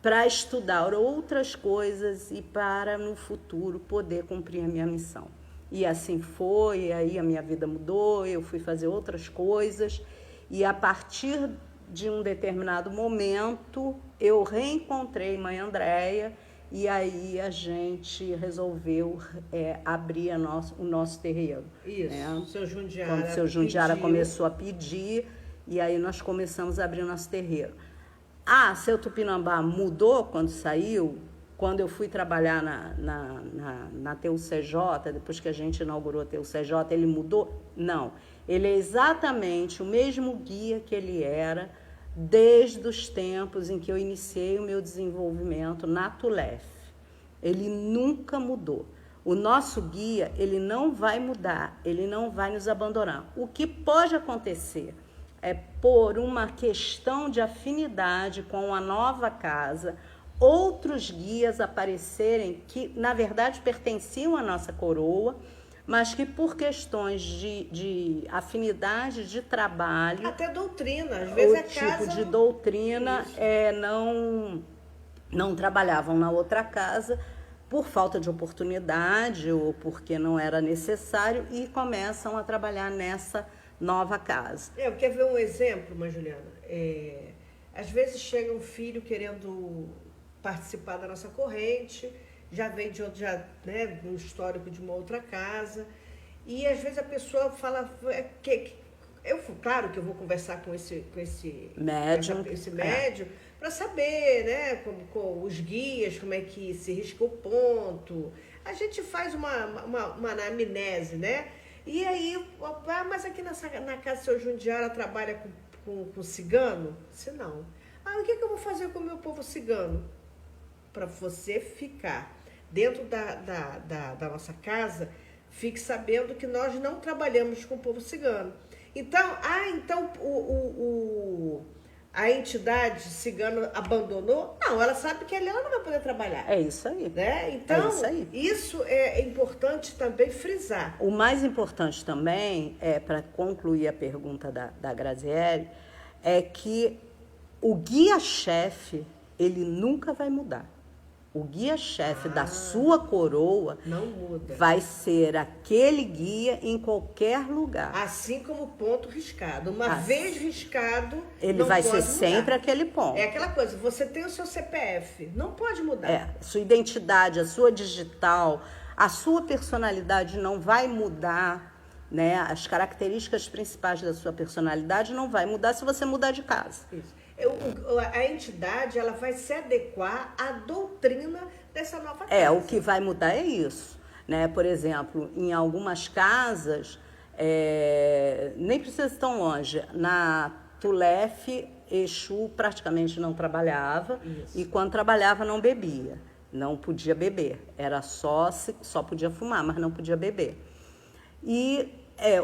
para estudar outras coisas e para, no futuro, poder cumprir a minha missão. E assim foi, aí a minha vida mudou, eu fui fazer outras coisas, e a partir de um determinado momento, eu reencontrei Mãe Andréia, e aí a gente resolveu abrir o nosso terreiro. Isso, né? Seu Jundiara Quando o Seu Jundiara começou a pedir, e aí nós começamos a abrir o nosso terreiro. Seu Tupinambá mudou quando saiu, quando eu fui trabalhar na TUCJ, depois que a gente inaugurou a TUCJ, ele mudou? Não. Ele é exatamente o mesmo guia que ele era desde os tempos em que eu iniciei o meu desenvolvimento na TULEF. Ele nunca mudou. O nosso guia, ele não vai mudar, ele não vai nos abandonar. O que pode acontecer por uma questão de afinidade com a nova casa, outros guias aparecerem que, na verdade, pertenciam à nossa coroa, mas que por questões de afinidade de trabalho... Até doutrina, às vezes a tipo de doutrina não trabalhavam na outra casa por falta de oportunidade ou porque não era necessário e começam a trabalhar nessa nova casa. Quer ver um exemplo, Mãe Juliana? Às vezes chega um filho querendo participar da nossa corrente, já vem de outro, um histórico de uma outra casa, e às vezes a pessoa fala claro que eu vou conversar com esse médium para saber, né, com os guias, como é que se risca o ponto. A gente faz uma anamnese, né? E aí, mas aqui na casa do Seu Jundiara trabalha com cigano? Se não. O que eu vou fazer com o meu povo cigano? Para você ficar dentro da nossa casa, fique sabendo que nós não trabalhamos com o povo cigano. Então, a entidade cigana abandonou? Não, ela sabe que ali ela não vai poder trabalhar. É isso aí. Né? Então, isso é importante também frisar. O mais importante também, para concluir a pergunta da Graziele, é que o guia-chefe, ele nunca vai mudar. O guia-chefe da sua coroa não muda. Vai ser aquele guia em qualquer lugar. Assim como o ponto riscado. Uma vez riscado, ele vai ser mudar. Sempre aquele ponto. É aquela coisa, você tem o seu CPF, não pode mudar. Sua identidade, a sua digital, a sua personalidade não vai mudar, né? As características principais da sua personalidade não vai mudar se você mudar de casa. Isso. A entidade, ela vai se adequar à doutrina dessa nova casa. O que vai mudar é isso, né? Por exemplo, em algumas casas, nem precisa ir tão longe, na TULEF, Exu praticamente não trabalhava. Isso. E quando trabalhava não bebia, não podia beber, era só podia fumar, mas não podia beber. E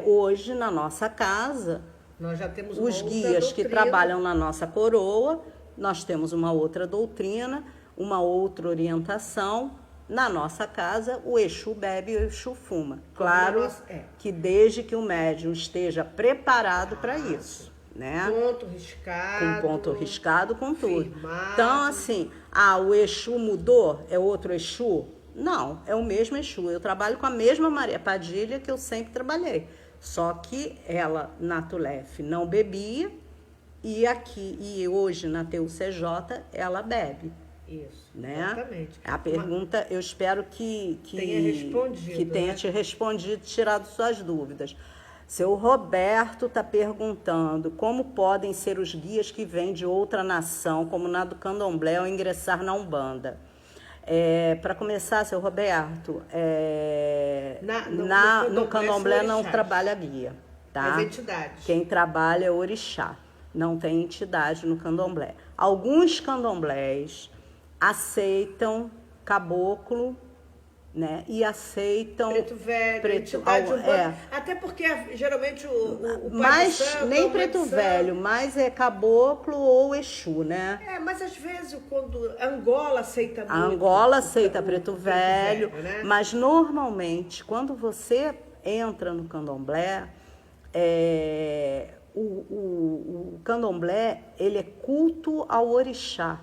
hoje, na nossa casa, Nós já temos uma os outra guias que doutrina. trabalham na nossa coroa, nós temos uma outra doutrina, uma outra orientação. Na nossa casa, o Exu bebe e o Exu fuma. Claro que desde que o médium esteja preparado para isso, né? Ponto riscado. Com ponto riscado, com tudo. firmado. Então, assim, o Exu mudou? É outro Exu? Não, é o mesmo Exu. Eu trabalho com a mesma Maria Padilha que eu sempre trabalhei. Só que ela, na Tulef, não bebia e hoje na TUCJ ela bebe. Isso, Né? exatamente. A pergunta, eu espero que tenha né? te respondido, tirado suas dúvidas. Seu Roberto está perguntando como podem ser os guias que vêm de outra nação, como na do Candomblé, ao ingressar na Umbanda. Para começar, seu Roberto, no Candomblé não trabalha guia, tá? As entidades. Quem trabalha é orixá, não tem entidade no Candomblé. Alguns candomblés aceitam caboclo, né? E aceitam preto velho, entidade urbana. Até porque geralmente o mas pai de santo, nem preto velho, mas é caboclo ou Exu, né? Mas às vezes quando Angola aceita muito. A Angola aceita preto velho, né? mas normalmente quando você entra no Candomblé, o Candomblé, ele é culto ao orixá.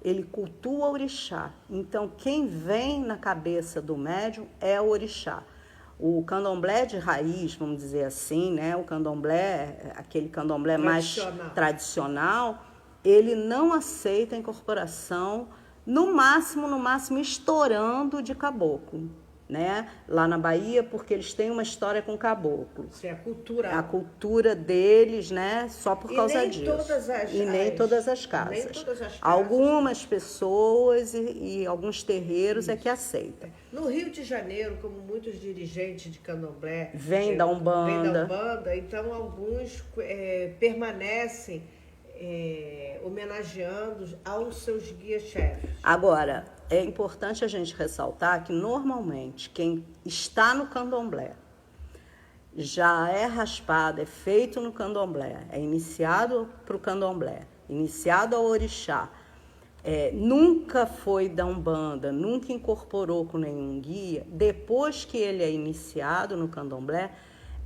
Ele cultua o orixá. Então, quem vem na cabeça do médium é o orixá. O candomblé de raiz, vamos dizer assim, né? O candomblé, aquele candomblé mais tradicional, ele não aceita a incorporação, no máximo, estourando de caboclo, né? Lá na Bahia, porque eles têm uma história com caboclo. Isso é a cultura. A cultura deles, né? Só por causa disso. Nem todas as casas. Algumas pessoas e alguns terreiros é que aceitam. No Rio de Janeiro, como muitos dirigentes de candomblé vem da Umbanda, então alguns permanecem homenageando aos seus guias-chefes. Agora, é importante a gente ressaltar que, normalmente, quem está no candomblé já é raspado, é feito no candomblé, é iniciado para o candomblé, iniciado ao orixá, nunca foi da Umbanda, nunca incorporou com nenhum guia, depois que ele é iniciado no candomblé,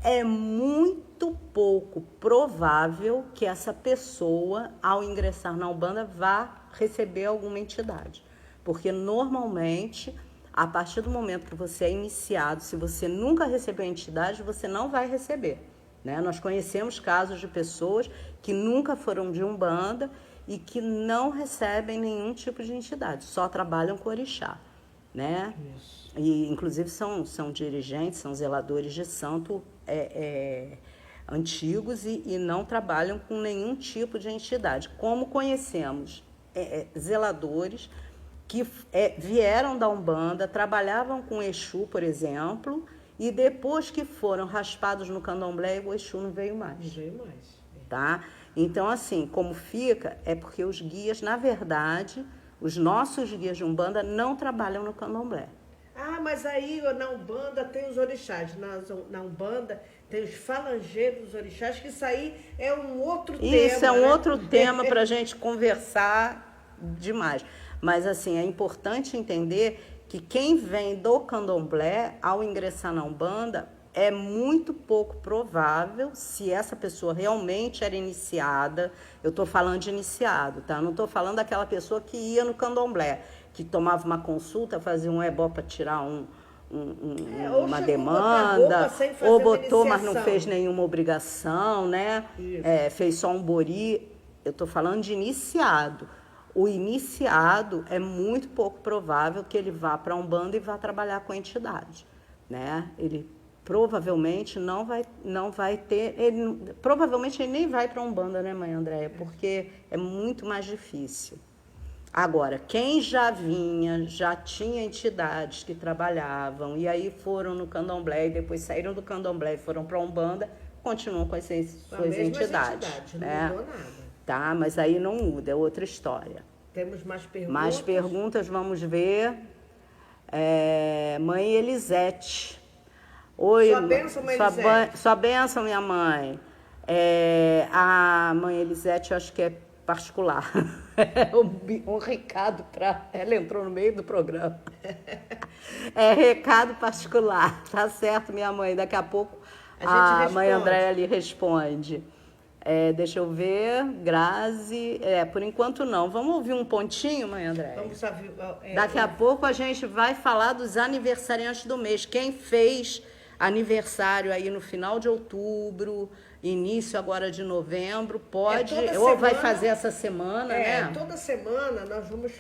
é muito pouco provável que essa pessoa, ao ingressar na Umbanda, vá receber alguma entidade. Porque, normalmente, a partir do momento que você é iniciado, se você nunca recebeu entidade, você não vai receber, né? Nós conhecemos casos de pessoas que nunca foram de Umbanda e que não recebem nenhum tipo de entidade, só trabalham com orixá, né? Isso. E, inclusive, são dirigentes, são zeladores de santo antigos e não trabalham com nenhum tipo de entidade. Como conhecemos zeladores que vieram da Umbanda, trabalhavam com Exu, por exemplo, e depois que foram raspados no candomblé, o Exu não veio mais. Não veio mais. Tá? Então, assim, como fica, é porque os guias, na verdade, os nossos guias de Umbanda não trabalham no candomblé. Mas aí na Umbanda tem os orixás, na Umbanda tem os falangeiros dos orixás, que isso aí é um outro tema. Isso é um outro tema para a gente conversar demais. Mas, assim, é importante entender que quem vem do candomblé, ao ingressar na Umbanda, é muito pouco provável, se essa pessoa realmente era iniciada, eu estou falando de iniciado, tá? Não estou falando daquela pessoa que ia no candomblé, que tomava uma consulta, fazia um ebó para tirar uma demanda, ou botou, mas não fez nenhuma obrigação, né? Fez só um bori. Eu estou falando de iniciado. O iniciado é muito pouco provável que ele vá para a Umbanda e vá trabalhar com a entidade, né? Ele provavelmente não vai ter, provavelmente ele nem vai para a Umbanda, né, mãe Andréia? Porque é muito mais difícil. Agora, quem já vinha, já tinha entidades que trabalhavam e aí foram no candomblé e depois saíram do candomblé e foram para a Umbanda, continuam com suas entidades, né? Não mudou nada. Tá, mas aí não muda, é outra história. Temos mais perguntas? Mais perguntas, vamos ver. Mãe Elisete. Oi, Sua bênção, mãe Elisete. Sua bênção, minha mãe. A mãe Elisete, eu acho que é particular. Um recado para... Ela entrou no meio do programa. É recado particular. Tá certo, minha mãe. Daqui a pouco a mãe Andréia lhe responde. Deixa eu ver. Grazi. Por enquanto não. Vamos ouvir um pontinho, mãe Andréia? Vamos ouvir. Daqui a pouco a gente vai falar dos aniversariantes do mês. Quem fez aniversário aí no final de outubro, início agora de novembro, pode, ou vai fazer essa semana, né? Toda semana nós vamos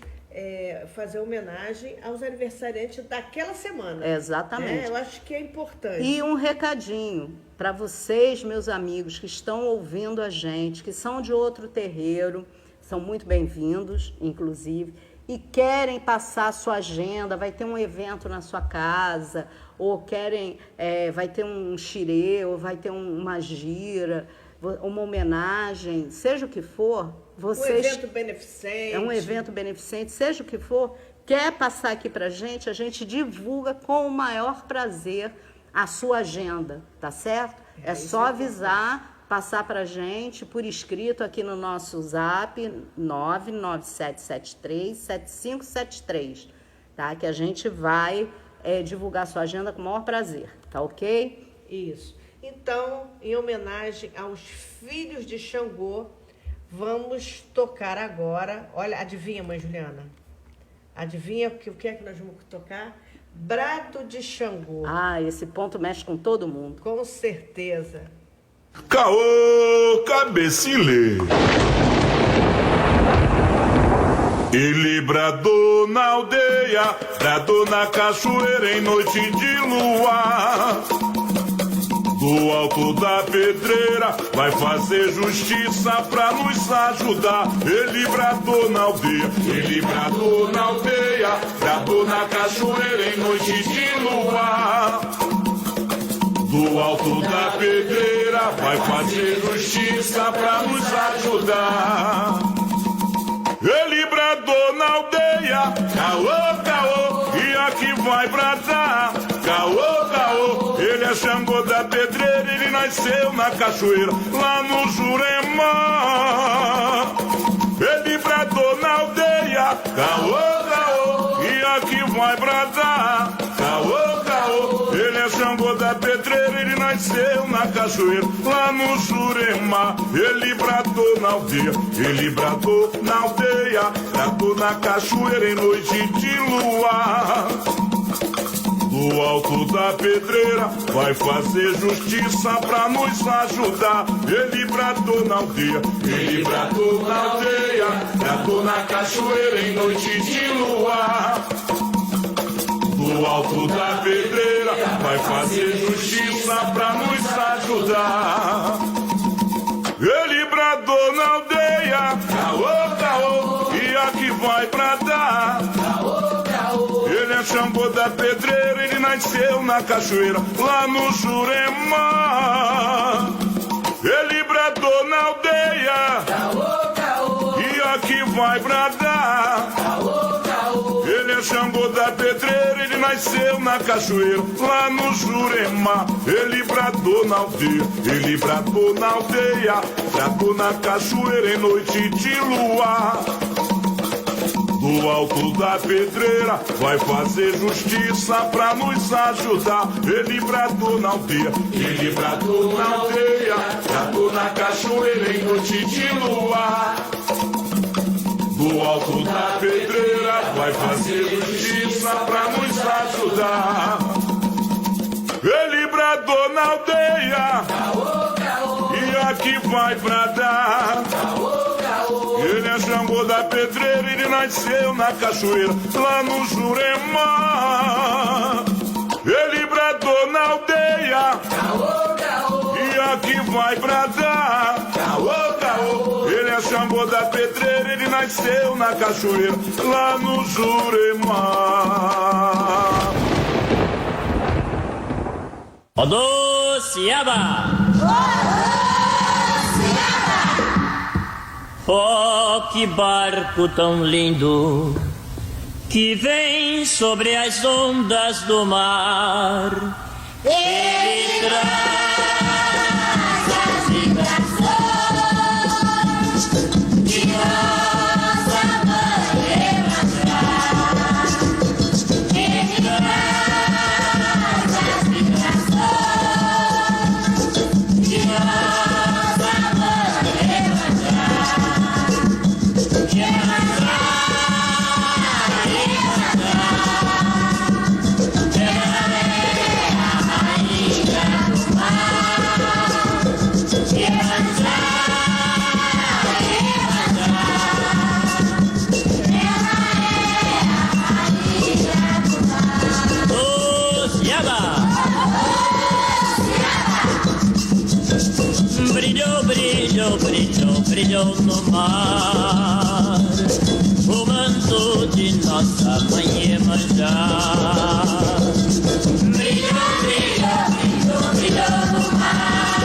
fazer homenagem aos aniversariantes daquela semana. Exatamente. Eu acho que é importante. E um recadinho para vocês, meus amigos, que estão ouvindo a gente, que são de outro terreiro, são muito bem-vindos, inclusive, e querem passar a sua agenda, vai ter um evento na sua casa, ou vai ter um xirê, ou vai ter uma gira, uma homenagem, seja o que for, vocês... Um evento beneficente. É um evento beneficente, seja o que for, quer passar aqui pra gente, a gente divulga com o maior prazer a sua agenda, tá certo? É só avisar, passar pra gente por escrito aqui no nosso zap 997737573, tá? Que a gente vai divulgar a sua agenda com o maior prazer, tá ok? Isso. Então, em homenagem aos filhos de Xangô, vamos tocar agora. Olha, adivinha, mãe Juliana? Adivinha o que é que nós vamos tocar? Brado de Xangô. Esse ponto mexe com todo mundo. Com certeza. Caô, cabecilê. Ele bradou na aldeia, bradou na cachoeira em noite de luar. Do alto da pedreira vai fazer justiça pra nos ajudar. Ele bradou na aldeia, ele bradou na aldeia, bradou na cachoeira em noite de luar. Do alto da pedreira vai fazer justiça pra nos ajudar. Ele bradou na aldeia, caô, caô, e aqui vai bradar, caô, caô. Ele é Xangô da pedreira, ele nasceu na cachoeira, lá no Jurema. Ele bradou na aldeia, caô, caô, e aqui vai bradar, caô, caô. Ele é Xangô da pedreira, ele nasceu na cachoeira, lá no Jurema. Ele bradou na aldeia, ele bradou na aldeia, bradou na cachoeira em noite de luar. Do alto da pedreira vai fazer justiça pra nos ajudar. Ele bradou na aldeia, ele bradou na aldeia, bradou na cachoeira em noite de luar. Do alto da pedreira vai fazer justiça pra nos ajudar. Ele bradou na aldeia, caô, caô, e aqui vai bradar, caô, caô. Ele é Xangô da pedreira, ele nasceu na cachoeira, lá no Jurema. Ele bradou na aldeia, caô, caô, e aqui vai bradar, caô, caô. Ele é Xangô da pedreira, ele nasceu na cachoeira, lá no Jurema. Ele bradou na aldeia, ele bradou na aldeia, bradou na cachoeira em noite de luar. Do alto da pedreira vai fazer justiça pra nos ajudar. Ele bradou na aldeia, ele bradou na aldeia, bradou na cachoeira em noite de luar. Do alto da pedreira vai fazer justiça pra nos ajudar. Ele bradou na aldeia, caô, caô, e aqui vai bradar, caô, caô. Ele é Xangô da pedreira, ele nasceu na cachoeira, lá no Jurema. Ele bradou na aldeia, caô, caô, e aqui vai bradar, caô, caô. Ele é Xangô da pedreira, ele nasceu na cachoeira, lá no Jurema. Odô Ciaba! Oh, que barco tão lindo que vem sobre as ondas do mar. Ele traz as vibrações de nossa mãe Iemanjá. Ele traz as vibrações de nossa mãe Iemanjá. Iemanjá, Iemanjá, ela é a rainha do mar. Iemanjá, Iemanjá, ela é a rainha do mar. Osiaba, brilhou, brilhou, brilhou, brilhou no mar o manto de nossa mãe Iemanjá. Brilhou, brilhou, brilhou, brilhou no mar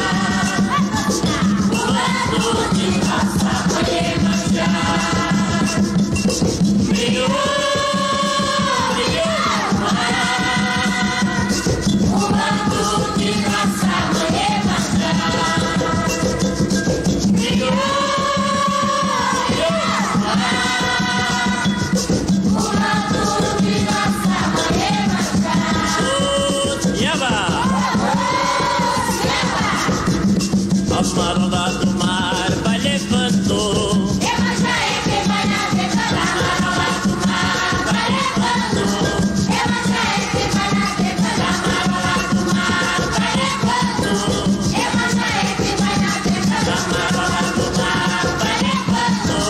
o manto de nossa mãe Iemanjá. Brilhou, brilhou no mar o manto de nossa mãe Iemanjá. Brilhou, brilhou no mar o manto de nossa mãe Iemanjá. Osiaba, a marola do mar vai levando. Iemanjá é quem vai navegando. A marola do mar vai levando. Iemanjá é quem vai navegando. A marola do mar vai levando. Iemanjá é quem vai navegando. A marola do mar vai levando.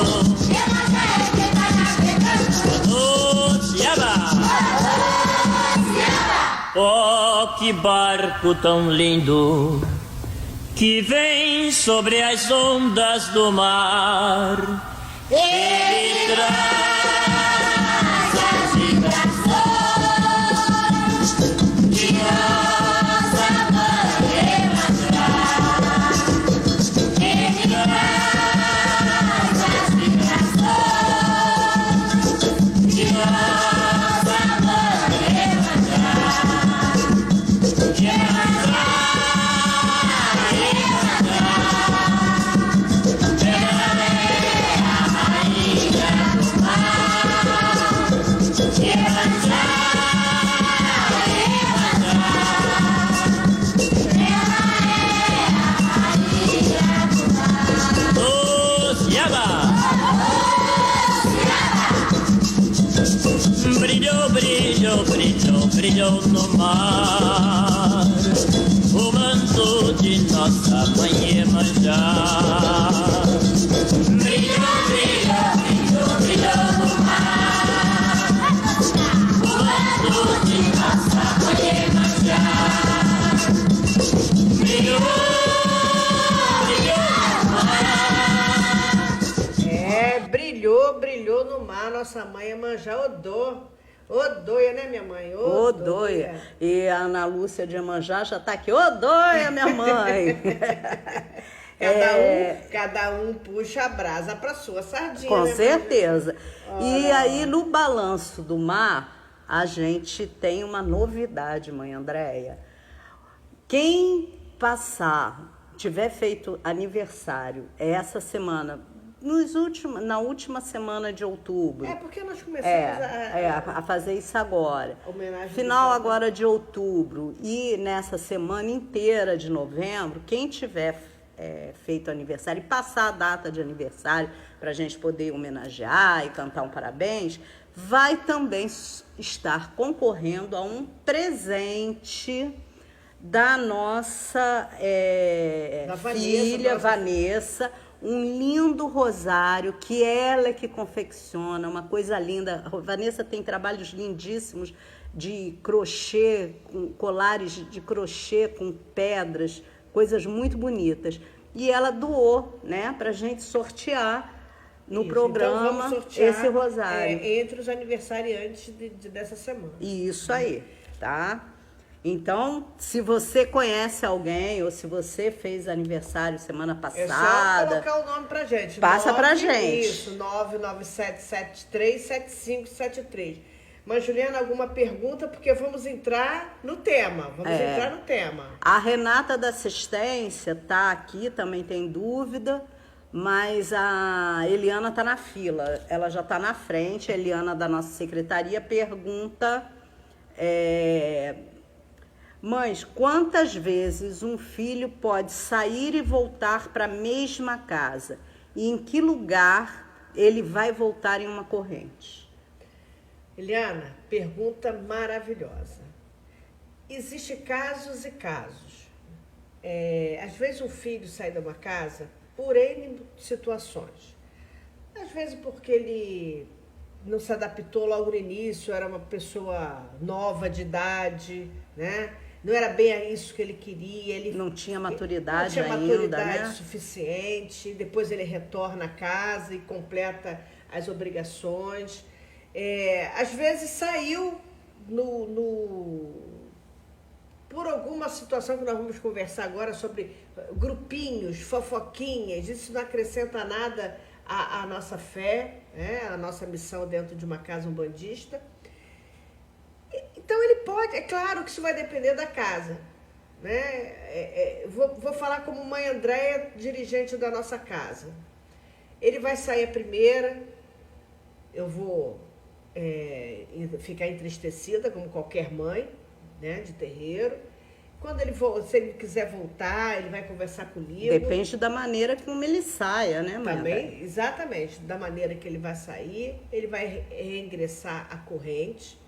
Iemanjá é quem vai navegando. Osiaba, oh, que barco tão lindo que vem sobre as ondas do mar. Ele traz as vibrações de nossa mãe Iemanjá. Ele traz as vibrações de nossa mãe Iemanjá. Iemanjá, brilhou, brilhou, brilhou, brilhou no mar o manto de nossa mãe Iemanjá. Brilhou, brilhou, brilhou, brilhou no mar o manto de nossa mãe Iemanjá. Brilhou, brilhou no mar. Brilhou, brilhou no mar nossa mãe Iemanjá. Odoia, né, minha mãe? Odoia. E a Ana Lúcia de Iemanjá já tá aqui. Odoia, minha mãe. Cada um puxa a brasa para sua sardinha. Com né, certeza. E aí, no Balanço do Mar, a gente tem uma novidade, mãe Andréia. Quem tiver feito aniversário essa semana, na última semana de outubro. Porque nós começamos a fazer isso agora. Homenagem Final agora de outubro e nessa semana inteira de novembro, quem tiver feito aniversário e passar a data de aniversário para a gente poder homenagear e cantar um parabéns, vai também estar concorrendo a um presente da nossa da filha Vanessa, um lindo rosário que ela que confecciona, uma coisa linda. A Vanessa tem trabalhos lindíssimos de crochê, com colares de crochê com pedras, coisas muito bonitas. E ela doou, né, para a gente sortear no programa então vamos sortear, esse rosário. Entre os aniversariantes dessa semana. Isso aí, tá? Então, se você conhece alguém ou se você fez aniversário semana passada... É só colocar o nome pra gente. Passa pra gente. Isso, 997737573. Mãe Juliana, alguma pergunta? Porque vamos entrar no tema. A Renata da Assistência está aqui, também tem dúvida, mas a Eliana está na fila. Ela já está na frente. A Eliana da nossa secretaria pergunta... Mães, quantas vezes um filho pode sair e voltar para a mesma casa? E em que lugar ele vai voltar em uma corrente? Eliana, pergunta maravilhosa. Existem casos e casos. Às vezes um filho sai de uma casa por N situações. Às vezes porque ele não se adaptou logo no início, era uma pessoa nova de idade, né? Não era bem a isso que ele queria. Ele não tinha maturidade ainda, não tinha maturidade né? suficiente. Depois ele retorna a casa e completa as obrigações. Às vezes saiu por alguma situação que nós vamos conversar agora sobre grupinhos, fofoquinhas. Isso não acrescenta nada à nossa fé, né? À nossa missão dentro de uma casa umbandista. Então ele pode, é claro que isso vai depender da casa, né? Vou falar como mãe Andréia, dirigente da nossa casa. Ele vai sair a primeira, eu vou ficar entristecida, como qualquer mãe, né, de terreiro. Se ele quiser voltar, ele vai conversar comigo. Depende da maneira como ele saia, né, mãe? Também, exatamente, da maneira que ele vai sair, ele vai reingressar à corrente.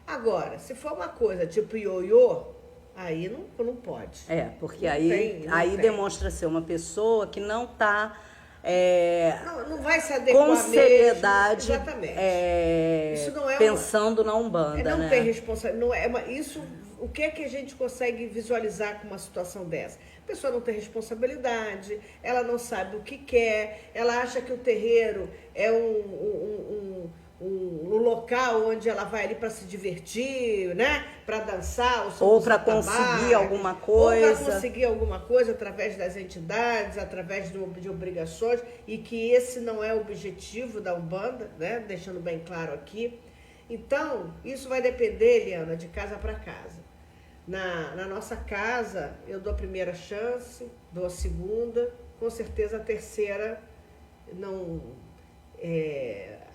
Agora, se for uma coisa tipo ioiô, aí não pode. Porque aí demonstra ser uma pessoa que não está não vai se adequar com seriedade, mesmo. Exatamente. Isso não pensando na Umbanda, não né? tem responsabilidade. Isso, o que é que a gente consegue visualizar com uma situação dessa? A pessoa não tem responsabilidade, ela não sabe o que quer, ela acha que o terreiro é um local onde ela vai ali para se divertir, né? Para dançar, ou para conseguir alguma coisa. Ou para conseguir alguma coisa através das entidades, através de obrigações, e que esse não é o objetivo da Umbanda, né? Deixando bem claro aqui. Então, isso vai depender, Eliana, de casa para casa. Na nossa casa, eu dou a primeira chance, dou a segunda, com certeza a terceira não...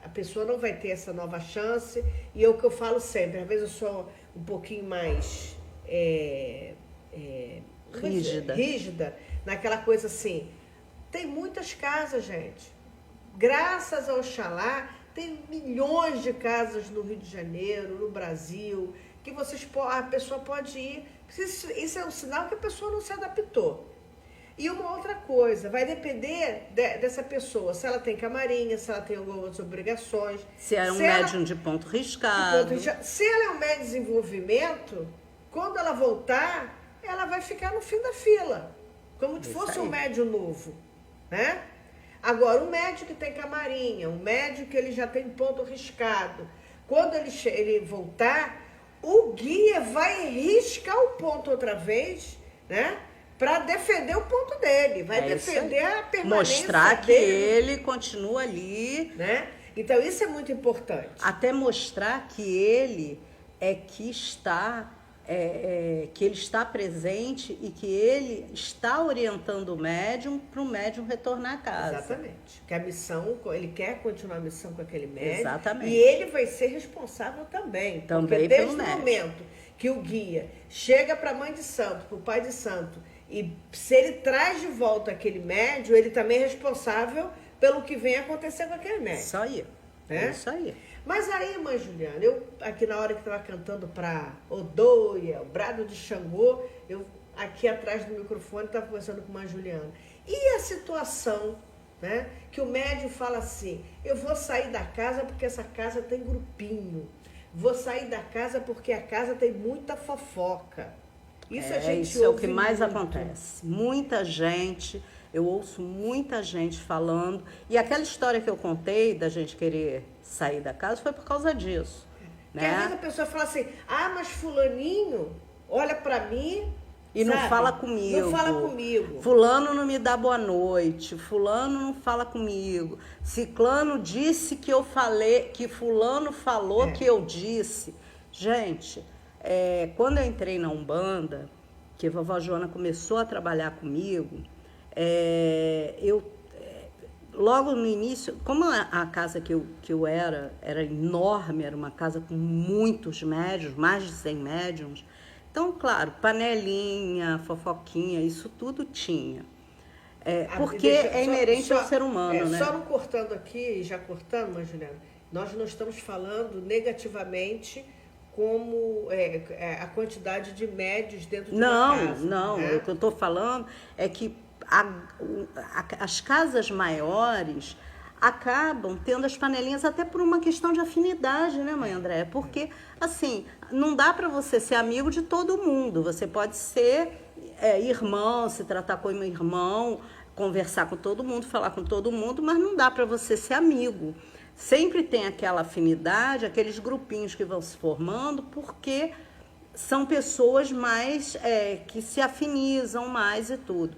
a pessoa não vai ter essa nova chance, e é o que eu falo sempre, às vezes eu sou um pouquinho mais rígida, naquela coisa assim, tem muitas casas, gente, graças ao Oxalá, tem milhões de casas no Rio de Janeiro, no Brasil, que a pessoa pode ir, isso é um sinal que a pessoa não se adaptou. E uma outra coisa, vai depender dessa pessoa, se ela tem camarinha, se ela tem algumas obrigações. Se é um médium de ponto riscado. Se ela é um médium de desenvolvimento, quando ela voltar, ela vai ficar no fim da fila, como se fosse um médium novo, né? Agora, um médium que tem camarinha, um médium que ele já tem ponto riscado, quando ele voltar, o guia vai riscar o ponto outra vez, né? Para defender o ponto dele, vai defender a permanência mostrar que dele, ele continua ali, né? Então isso é muito importante. Até mostrar que ele que está que ele está presente e que ele está orientando o médium para o médium retornar a casa. Exatamente. Que a missão, ele quer continuar a missão com aquele médium. Exatamente. E ele vai ser responsável também. Porque desde o momento que o guia chega para a mãe de santo, para o pai de santo, e se ele traz de volta aquele médium, ele também é responsável pelo que vem acontecer com aquele médium. Isso aí. Né? Isso aí. Mas aí, mãe Juliana, eu aqui na hora que estava cantando para Odoia, o brado de Xangô, eu aqui atrás do microfone estava conversando com a mãe Juliana. E a situação, né, que o médium fala assim, eu vou sair da casa porque essa casa tem grupinho. Vou sair da casa porque a casa tem muita fofoca. Isso é o que mais acontece. Muita gente, eu ouço muita gente falando. E aquela história que eu contei da gente querer sair da casa foi por causa disso. Porque às vezes a pessoa fala assim, mas fulaninho olha pra mim e não Sabe? fala comigo. Não fala comigo. Fulano não me dá boa noite. Fulano não fala comigo. Ciclano disse que eu falei, que fulano falou que eu disse. Gente, quando eu entrei na Umbanda, que a vovó Joana começou a trabalhar comigo, logo no início, como a casa que eu era enorme, era uma casa com muitos médiuns, mais de 100 médiuns. Então, claro, panelinha, fofoquinha, isso tudo tinha. Porque é inerente ao ser humano, né? Só não cortando aqui, já cortando, mas, Juliana, nós não estamos falando negativamente como a quantidade de médios dentro de uma casa. Não, né? o que eu estou falando é que as casas maiores acabam tendo as panelinhas até por uma questão de afinidade, né, mãe Andréia? Porque, assim, não dá para você ser amigo de todo mundo. Você pode ser irmão, se tratar como irmão, conversar com todo mundo, falar com todo mundo, mas não dá para você ser amigo. Sempre tem aquela afinidade, aqueles grupinhos que vão se formando, porque são pessoas mais que se afinizam mais e tudo.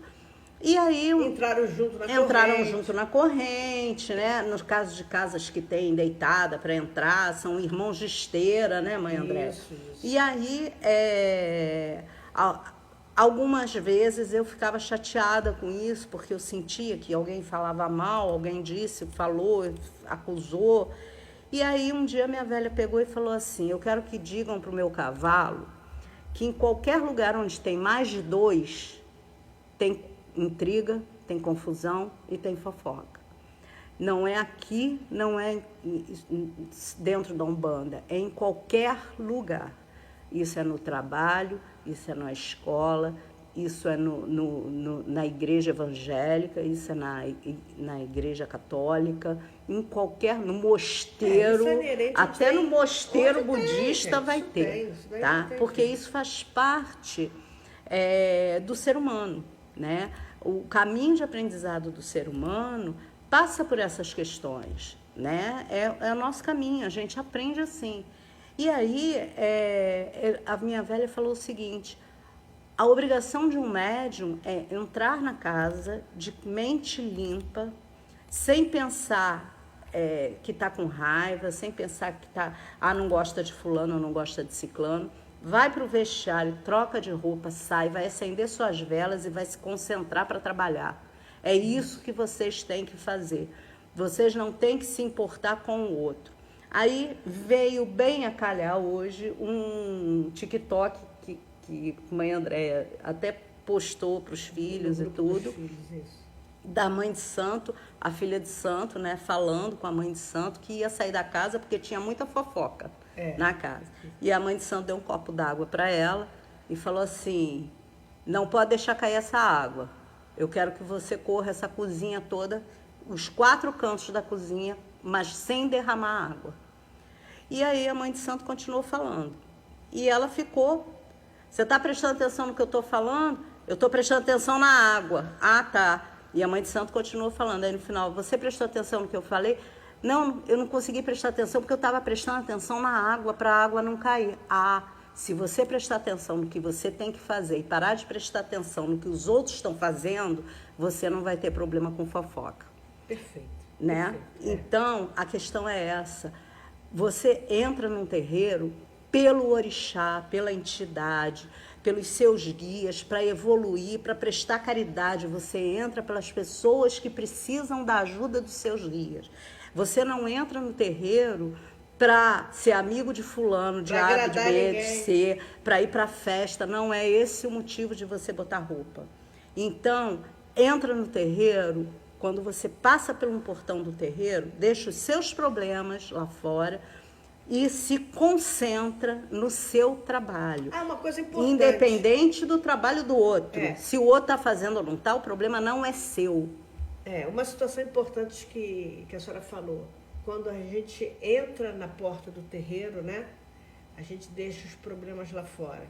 E aí entraram junto na corrente, né? Nos casos de casas que tem deitada para entrar, são irmãos de esteira, né, mãe André? Isso. E aí, algumas vezes eu ficava chateada com isso, porque eu sentia que alguém falava mal, alguém disse, falou, acusou. E aí um dia minha velha pegou e falou assim: eu quero que digam para o meu cavalo que em qualquer lugar onde tem mais de 2, tem intriga, tem confusão e tem fofoca. Não é aqui, não é dentro da Umbanda, é em qualquer lugar. Isso é no trabalho, isso é na escola, isso é na igreja evangélica, isso é na igreja católica, no mosteiro, até no mosteiro budista vai ter, tá? Porque isso faz parte do ser humano, né? O caminho de aprendizado do ser humano passa por essas questões, né? É o nosso caminho, a gente aprende assim. E aí, a minha velha falou o seguinte: a obrigação de um médium é entrar na casa de mente limpa, sem pensar que está com raiva, sem pensar que não gosta de fulano ou não gosta de ciclano. Vai para o vestiário, troca de roupa, sai, vai acender suas velas e vai se concentrar para trabalhar. É isso que vocês têm que fazer. Vocês não têm que se importar com o outro. Aí veio bem a calhar hoje um TikTok que mãe Andréia até postou para os filhos e tudo, da mãe de santo, a filha de santo, né, falando com a mãe de santo que ia sair da casa porque tinha muita fofoca na casa. E a mãe de santo deu um copo d'água para ela e falou assim: não pode deixar cair essa água. Eu quero que você corra essa cozinha toda, os 4 cantos da cozinha, mas sem derramar água. E aí a mãe de santo continuou falando. E ela ficou: você está prestando atenção no que eu estou falando? Eu estou prestando atenção na água. Ah, tá. E a mãe de santo continuou falando. Aí no final: você prestou atenção no que eu falei? Não, eu não consegui prestar atenção porque eu estava prestando atenção na água, para a água não cair. Ah, se você prestar atenção no que você tem que fazer e parar de prestar atenção no que os outros estão fazendo, você não vai ter problema com fofoca. Perfeito. Né? Perfeito. Então, a questão é essa. Você entra num terreiro pelo orixá, pela entidade, pelos seus guias, para evoluir, para prestar caridade. Você entra pelas pessoas que precisam da ajuda dos seus guias. Você não entra no terreiro para ser amigo de fulano, de A, de B, de C, para ir para a festa. Não é esse o motivo de você botar roupa. Então, entra no terreiro. Quando você passa por um portão do terreiro, deixa os seus problemas lá fora e se concentra no seu trabalho. Uma coisa importante. Independente do trabalho do outro. Se o outro está fazendo ou não está, o problema não é seu. Uma situação importante que a senhora falou. Quando a gente entra na porta do terreiro, né? A gente deixa os problemas lá fora.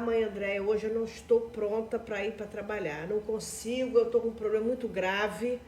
Mãe Andréia, hoje eu não estou pronta para ir para trabalhar. Não consigo, eu estou com um problema muito grave.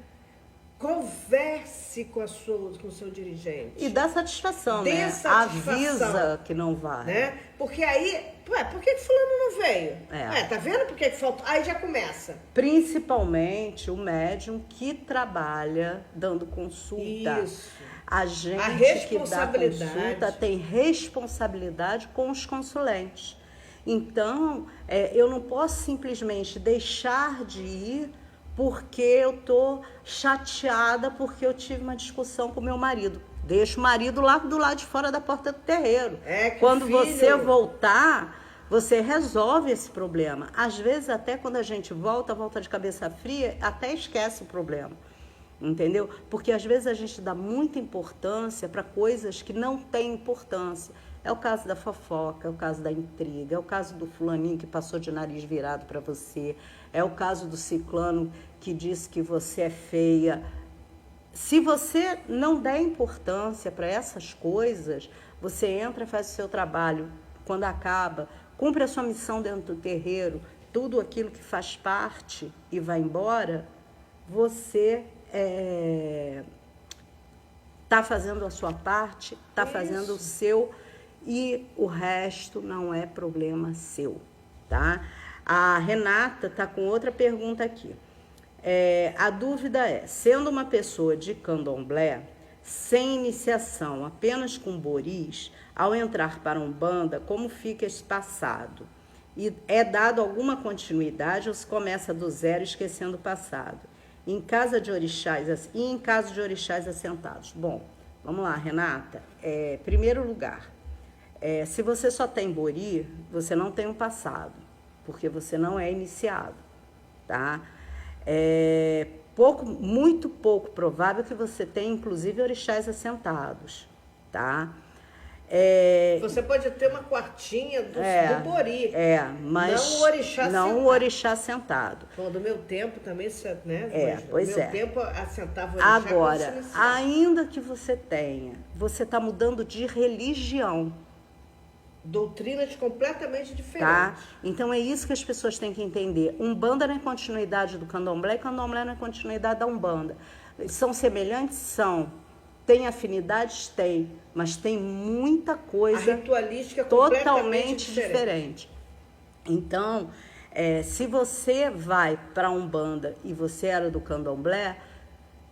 Converse com o seu dirigente. E dá satisfação, Dê né? satisfação. Avisa que não vai. Né? Porque aí, por que fulano não veio? É. Tá vendo por que faltou? Aí já começa. Principalmente o médium que trabalha dando consulta. Isso. A gente A que dá responsabilidade. consulta tem responsabilidade com os consulentes. Então, eu não posso simplesmente deixar de ir porque eu estou chateada porque eu tive uma discussão com meu marido. Deixa o marido lá do lado de fora da porta do terreiro. Quando você voltar, você resolve esse problema. Às vezes, até quando a gente volta de cabeça fria, até esquece o problema. Entendeu? Porque às vezes a gente dá muita importância para coisas que não têm importância. É o caso da fofoca, é o caso da intriga, é o caso do fulaninho que passou de nariz virado para você, é o caso do ciclano que disse que você é feia. Se você não der importância para essas coisas, você entra, faz o seu trabalho, quando acaba, cumpre a sua missão dentro do terreiro, tudo aquilo que faz parte e vai embora, você está fazendo a sua parte, está fazendo o seu, e o resto não é problema seu, tá? A Renata está com outra pergunta aqui. A dúvida é, sendo uma pessoa de candomblé, sem iniciação, apenas com boris, ao entrar para Umbanda, como fica esse passado? E é dado alguma continuidade ou se começa do zero esquecendo o passado? Em casa de orixás e em caso de orixás assentados. Bom, vamos lá, Renata. Primeiro lugar, se você só tem bori, você não tem um passado, porque você não é iniciado, tá? Muito pouco provável que você tenha, inclusive, orixás assentados, tá? Você pode ter uma quartinha do bori. Mas não o orixá não sentado. O orixá sentado. Bom, do meu tempo também, né? Pois do meu tempo, assentava o orixá. Agora, ainda que você tenha, você está mudando de religião. Doutrinas completamente diferentes. Tá? Então é isso que as pessoas têm que entender. Umbanda não é continuidade do candomblé, e candomblé não é continuidade da Umbanda. São semelhantes? São. Tem afinidades? Tem. Mas tem muita coisa a ritualística totalmente diferente. Então, se você vai para a Umbanda e você era do candomblé,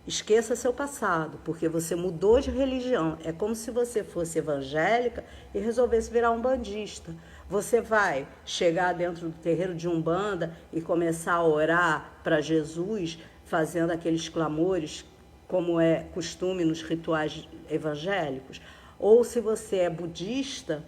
esqueça seu passado, porque você mudou de religião. É como se você fosse evangélica e resolvesse virar umbandista. Você vai chegar dentro do terreiro de Umbanda e começar a orar para Jesus, fazendo aqueles clamores, como é costume nos rituais evangélicos. Ou se você é budista,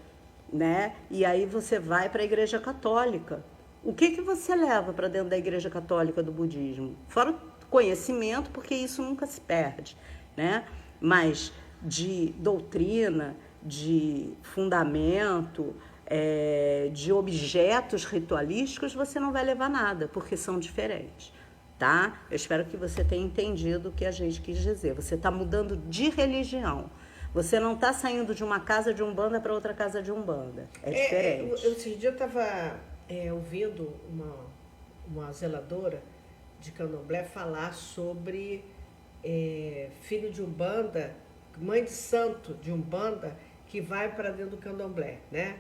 né, e aí você vai para a Igreja Católica. O que você leva para dentro da Igreja Católica do budismo? Fora conhecimento, porque isso nunca se perde, né? Mas de doutrina, de fundamento, de objetos ritualísticos, você não vai levar nada, porque são diferentes, tá? Eu espero que você tenha entendido o que a gente quis dizer. Você está mudando de religião. Você não está saindo de uma casa de Umbanda para outra casa de Umbanda. É diferente. Esse dia eu estava ouvindo uma zeladora de candomblé falar sobre filho de Umbanda, mãe de santo de Umbanda, que vai para dentro do candomblé, né?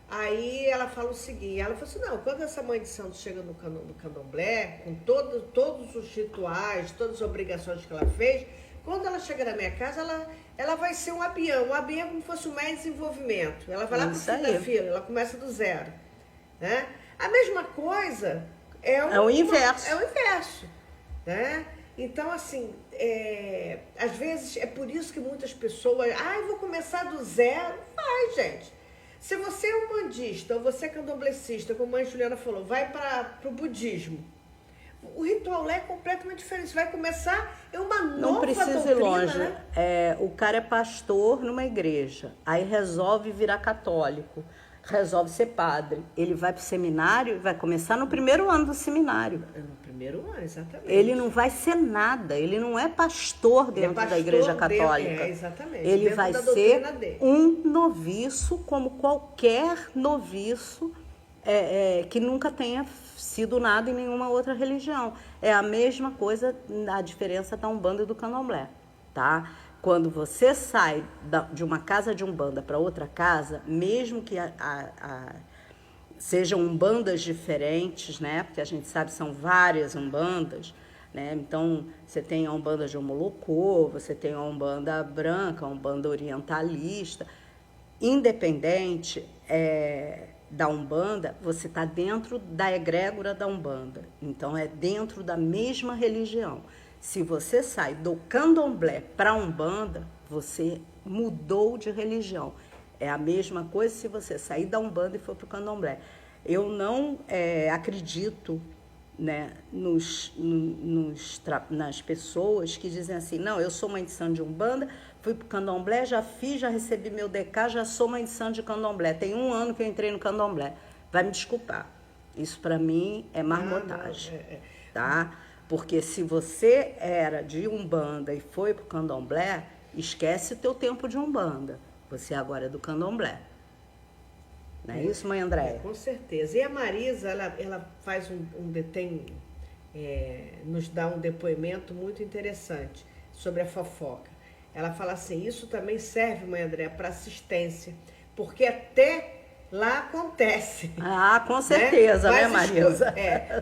Aí ela fala o seguinte, ela falou assim, não, quando essa mãe de santo chega no candomblé, com todos os rituais, todas as obrigações que ela fez, quando ela chega na minha casa, ela vai ser um abião é como se fosse um mais desenvolvimento. Ela vai lá para o fim da fila, ela começa do zero, né? A mesma coisa é o inverso. É o inverso, né? Então, assim, às vezes é por isso que muitas pessoas, eu vou começar do zero. Vai, gente. Se você é umbandista ou você é candomblecista, como a mãe Juliana falou, vai para o budismo, o ritual é completamente diferente. Você vai começar, uma nova doutrina. Não precisa ir longe. Né? O cara é pastor numa igreja, aí resolve virar católico, resolve ser padre. Ele vai para o seminário e vai começar no primeiro ano do seminário. No primeiro ano, exatamente. Ele não vai ser nada, ele não é pastor dentro da igreja católica. Exatamente. Ele vai ser um noviço, como qualquer noviço que nunca tenha sido nada em nenhuma outra religião. É a mesma coisa, a diferença da Umbanda e do Candomblé, tá? Quando você sai de uma casa de Umbanda para outra casa, mesmo que sejam umbandas diferentes, né? Porque a gente sabe que são várias umbandas, né? Então, você tem a Umbanda de Omolocô, você tem a Umbanda branca, a Umbanda orientalista. Independente da Umbanda, você está dentro da egrégora da Umbanda. Então, é dentro da mesma religião. Se você sai do Candomblé para a Umbanda, você mudou de religião. É a mesma coisa se você sair da Umbanda e for para o Candomblé. Eu não acredito, né, nas pessoas que dizem assim, não, eu sou mãe de santo de Umbanda, fui para o Candomblé, já recebi meu DK, já sou mãe de santo de Candomblé. Tem 1 ano que eu entrei no Candomblé. Vai me desculpar. Isso para mim é marmotagem, tá? Porque se você era de Umbanda e foi para o Candomblé, esquece o teu tempo de Umbanda. Você agora é do Candomblé. Não é isso, mãe Andréia? Com certeza. E a Marisa, ela faz nos dá um depoimento muito interessante sobre a fofoca. Ela fala assim, isso também serve, mãe Andréia, para assistência, porque até lá acontece. Ah, com certeza, né, Marisa?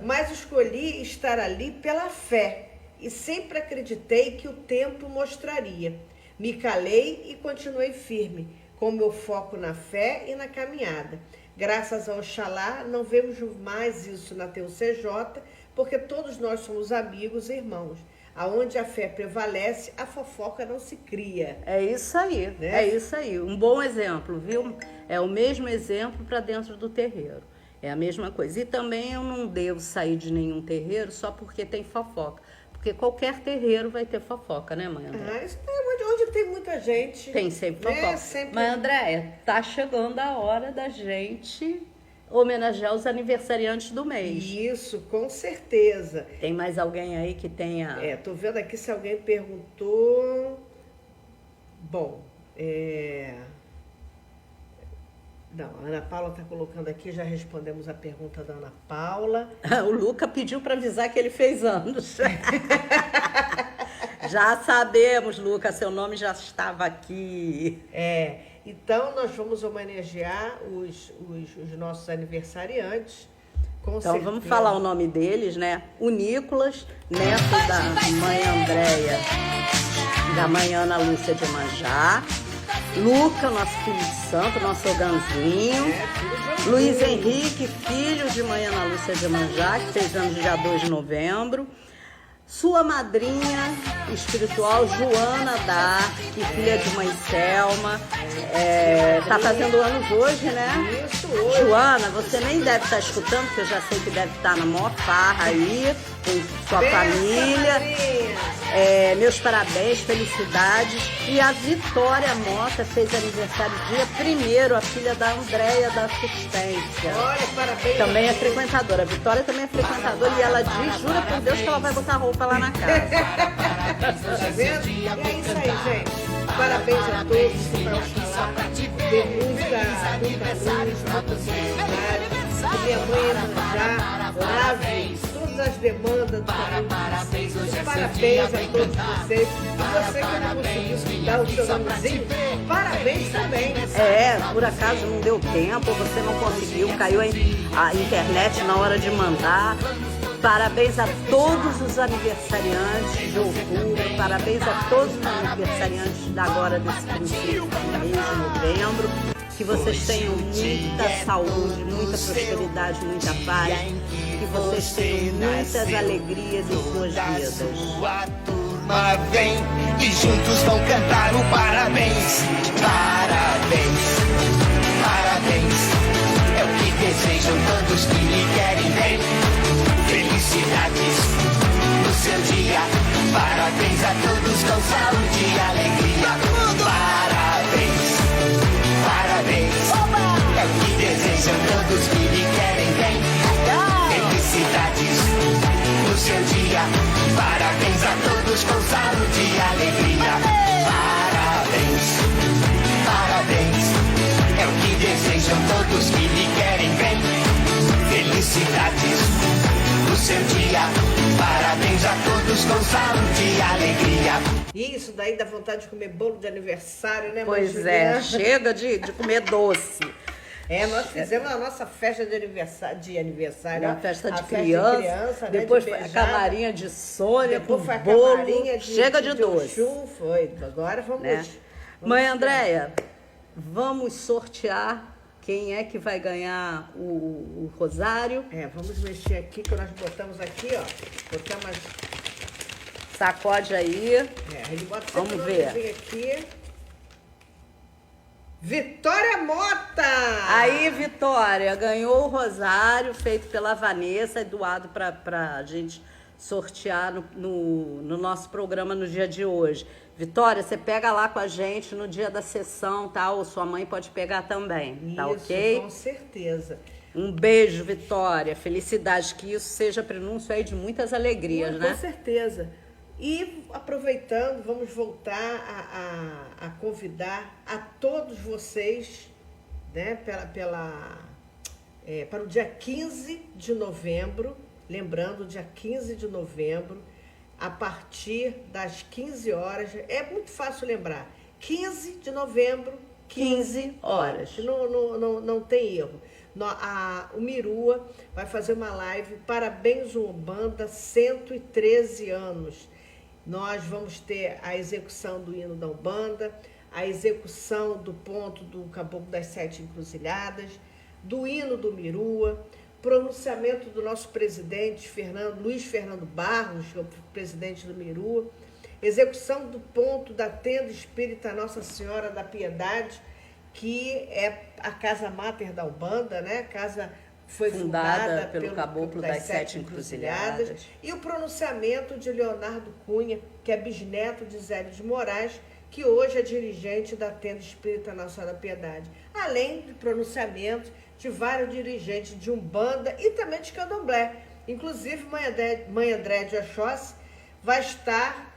Mas escolhi estar ali pela fé e sempre acreditei que o tempo mostraria. Me calei e continuei firme, com meu foco na fé e na caminhada. Graças ao Oxalá, não vemos mais isso na TUCJ, porque todos nós somos amigos e irmãos. Aonde a fé prevalece, a fofoca não se cria. É isso aí, né? É isso aí. Um bom exemplo, viu? É o mesmo exemplo para dentro do terreiro. É a mesma coisa. E também eu não devo sair de nenhum terreiro só porque tem fofoca. Porque qualquer terreiro vai ter fofoca, né, mãe Andréia? Isso é onde tem muita gente. Tem sempre fofoca. Sempre... Mãe Andréia, tá chegando a hora da gente homenagear os aniversariantes do mês. Isso, com certeza. Tem mais alguém aí que tenha... Tô vendo aqui se alguém perguntou... Bom, Não, a Ana Paula está colocando aqui, já respondemos a pergunta da Ana Paula. O Luca pediu para avisar que ele fez anos. Já sabemos, Luca, seu nome já estava aqui. Então nós vamos homenagear os nossos aniversariantes. Com então certeza. Vamos falar o nome deles, né? O Nicolas, neto da mãe Andréia, da mãe Ana Lúcia de Manjá. Luca, nosso filho de santo, nosso Oganzinho. Luiz Henrique, filho de mãe Ana Lúcia de Manjá, que fez anos dia 2 de novembro. Sua madrinha espiritual, Joana Dark, filha de mãe Selma. Tá fazendo anos hoje, né? Isso, hoje. Joana, você nem deve estar escutando, porque eu já sei que deve estar na maior farra aí, com sua família. Meus parabéns, felicidades. E a Vitória Mota fez aniversário dia 1º, a filha da Andréia da Assistência. Olha, parabéns. Também é frequentadora. A Vitória também é frequentadora e ela diz, jura por Deus, que ela vai botar roupa lá na casa. Tá vendo? E é isso aí, gente. Parabéns a todos que participaram. Tem muita luz, muita felicidade. Minha mãe Manjá, Lave, todas as demandas do caminho. Parabéns a todos vocês. E você que não conseguiu dar o seu nomezinho, parabéns também. Por acaso não deu tempo, você não conseguiu, caiu a internet na hora de mandar. Parabéns a todos os aniversariantes de outubro, parabéns a todos os aniversariantes agora desse princípio do mês de novembro. Que vocês tenham muita saúde, muita prosperidade, muita paz. Que vocês tenham muitas alegrias em suas vidas. Sua turma vem e juntos vão cantar o parabéns. Parabéns, parabéns. É o que desejam todos que lhe querem bem. Felicidades no seu dia. Parabéns a todos com saúde e alegria. Parabéns, parabéns. É o que desejam todos que lhe querem bem. Felicidades no seu dia. Parabéns a todos com saúde e alegria. Parabéns, parabéns. É o que desejam todos que lhe querem bem. felicidades no seu dia. Parabéns a todos com saúde e alegria. Isso daí dá vontade de comer bolo de aniversário, né, Pois Juliana? é, chega de comer doce. Nós fizemos a nossa festa de aniversário. Uma festa de a criança, né, depois de foi a beijada. camarinha de Sônia, Depois com foi a bolo, camarinha chega de doce. Oxum, foi. Agora vamos... Né? Mãe Andréia, vamos sortear quem é que vai ganhar o rosário. Vamos mexer aqui, que nós botamos aqui, ó. Botamos... Sacode aí. Ele bota Vamos sempre ver. uma coisinha aqui. Vitória Mota! Aí, Vitória, ganhou o rosário feito pela Vanessa e doado para a gente sortear no nosso programa no dia de hoje. Vitória, você pega lá com a gente no dia da sessão, tá? Ou sua mãe pode pegar também, tá ok? Com certeza. Um beijo, Vitória. Felicidade, que isso seja prenúncio aí de muitas alegrias, né? Com certeza. E aproveitando, vamos voltar a convidar a todos vocês, né, para o dia 15 de novembro, lembrando, dia 15 de novembro, a partir das 15 horas, é muito fácil lembrar, 15 de novembro, 15 horas, não tem erro. O Mirua vai fazer uma live, Parabéns Umbanda, 113 anos. Nós vamos ter a execução do hino da Umbanda, a execução do ponto do Caboclo das Sete Encruzilhadas, do hino do Mirua, pronunciamento do nosso presidente, Luiz Fernando Barros, que é o presidente do Mirua, execução do ponto da Tenda Espírita Nossa Senhora da Piedade, que é a casa máter da Umbanda, né? Casa foi fundada pelo Caboclo das Sete Encruzilhadas. E o pronunciamento de Leonardo Cunha, que é bisneto de Zélio de Moraes, que hoje é dirigente da Tenda Espírita Nossa Senhora da Piedade. Além do pronunciamento de vários dirigentes de Umbanda e também de Candomblé. Inclusive, Mãe Andréia de Oxóssi vai estar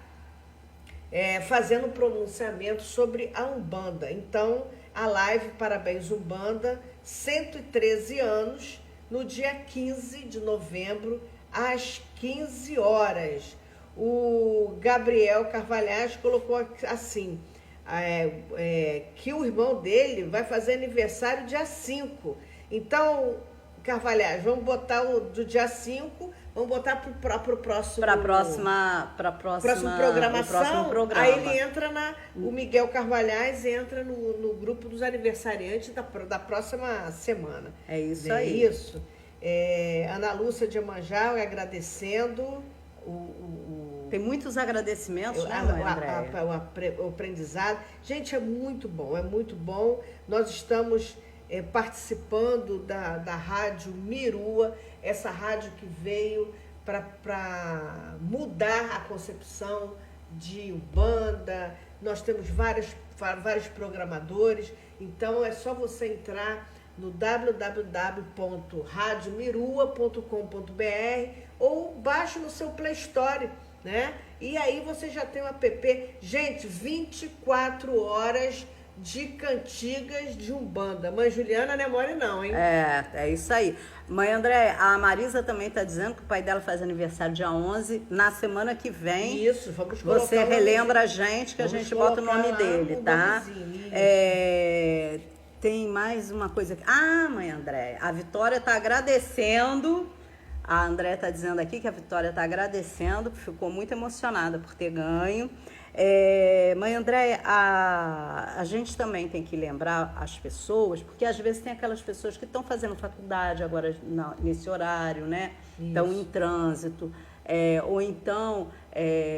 fazendo um pronunciamento sobre a Umbanda. Então, a live Parabéns Umbanda, 113 anos, no dia 15 de novembro, às 15 horas. O Gabriel Carvalhais colocou assim, que o irmão dele vai fazer aniversário dia 5. Então, Carvalhais, vamos botar do dia 5, vamos botar para o próximo... Para a próxima programação. Aí ele entra o Miguel Carvalhais entra no grupo dos aniversariantes da próxima semana. É isso aí. aí. Isso. Ana Lúcia de Amanjá agradecendo Tem muitos agradecimentos, né, Mãe Andréia? o aprendizado. Gente, é muito bom, é muito bom. Nós estamos participando da rádio Mirua, essa rádio que veio para mudar a concepção de Umbanda. Nós temos vários programadores, então é só você entrar no www.radiomirua.com.br ou baixe no seu Play Store, né? E aí você já tem o app. Gente, 24 horas de cantigas de Umbanda. Mãe Juliana não é mole não, hein? É isso aí. Mãe Andréia, a Marisa também está dizendo que o pai dela faz aniversário dia 11, na semana que vem. Isso, vamos colocar. Você relembra a gente que a gente bota o nome dele, tá? Tem mais uma coisa aqui. Mãe Andréia, a Vitória está agradecendo. A Andréia está dizendo aqui que a Vitória está agradecendo, ficou muito emocionada por ter ganho. Mãe Andréia, a gente também tem que lembrar as pessoas, porque às vezes tem aquelas pessoas que estão fazendo faculdade agora nesse horário, né? Estão em trânsito, ou então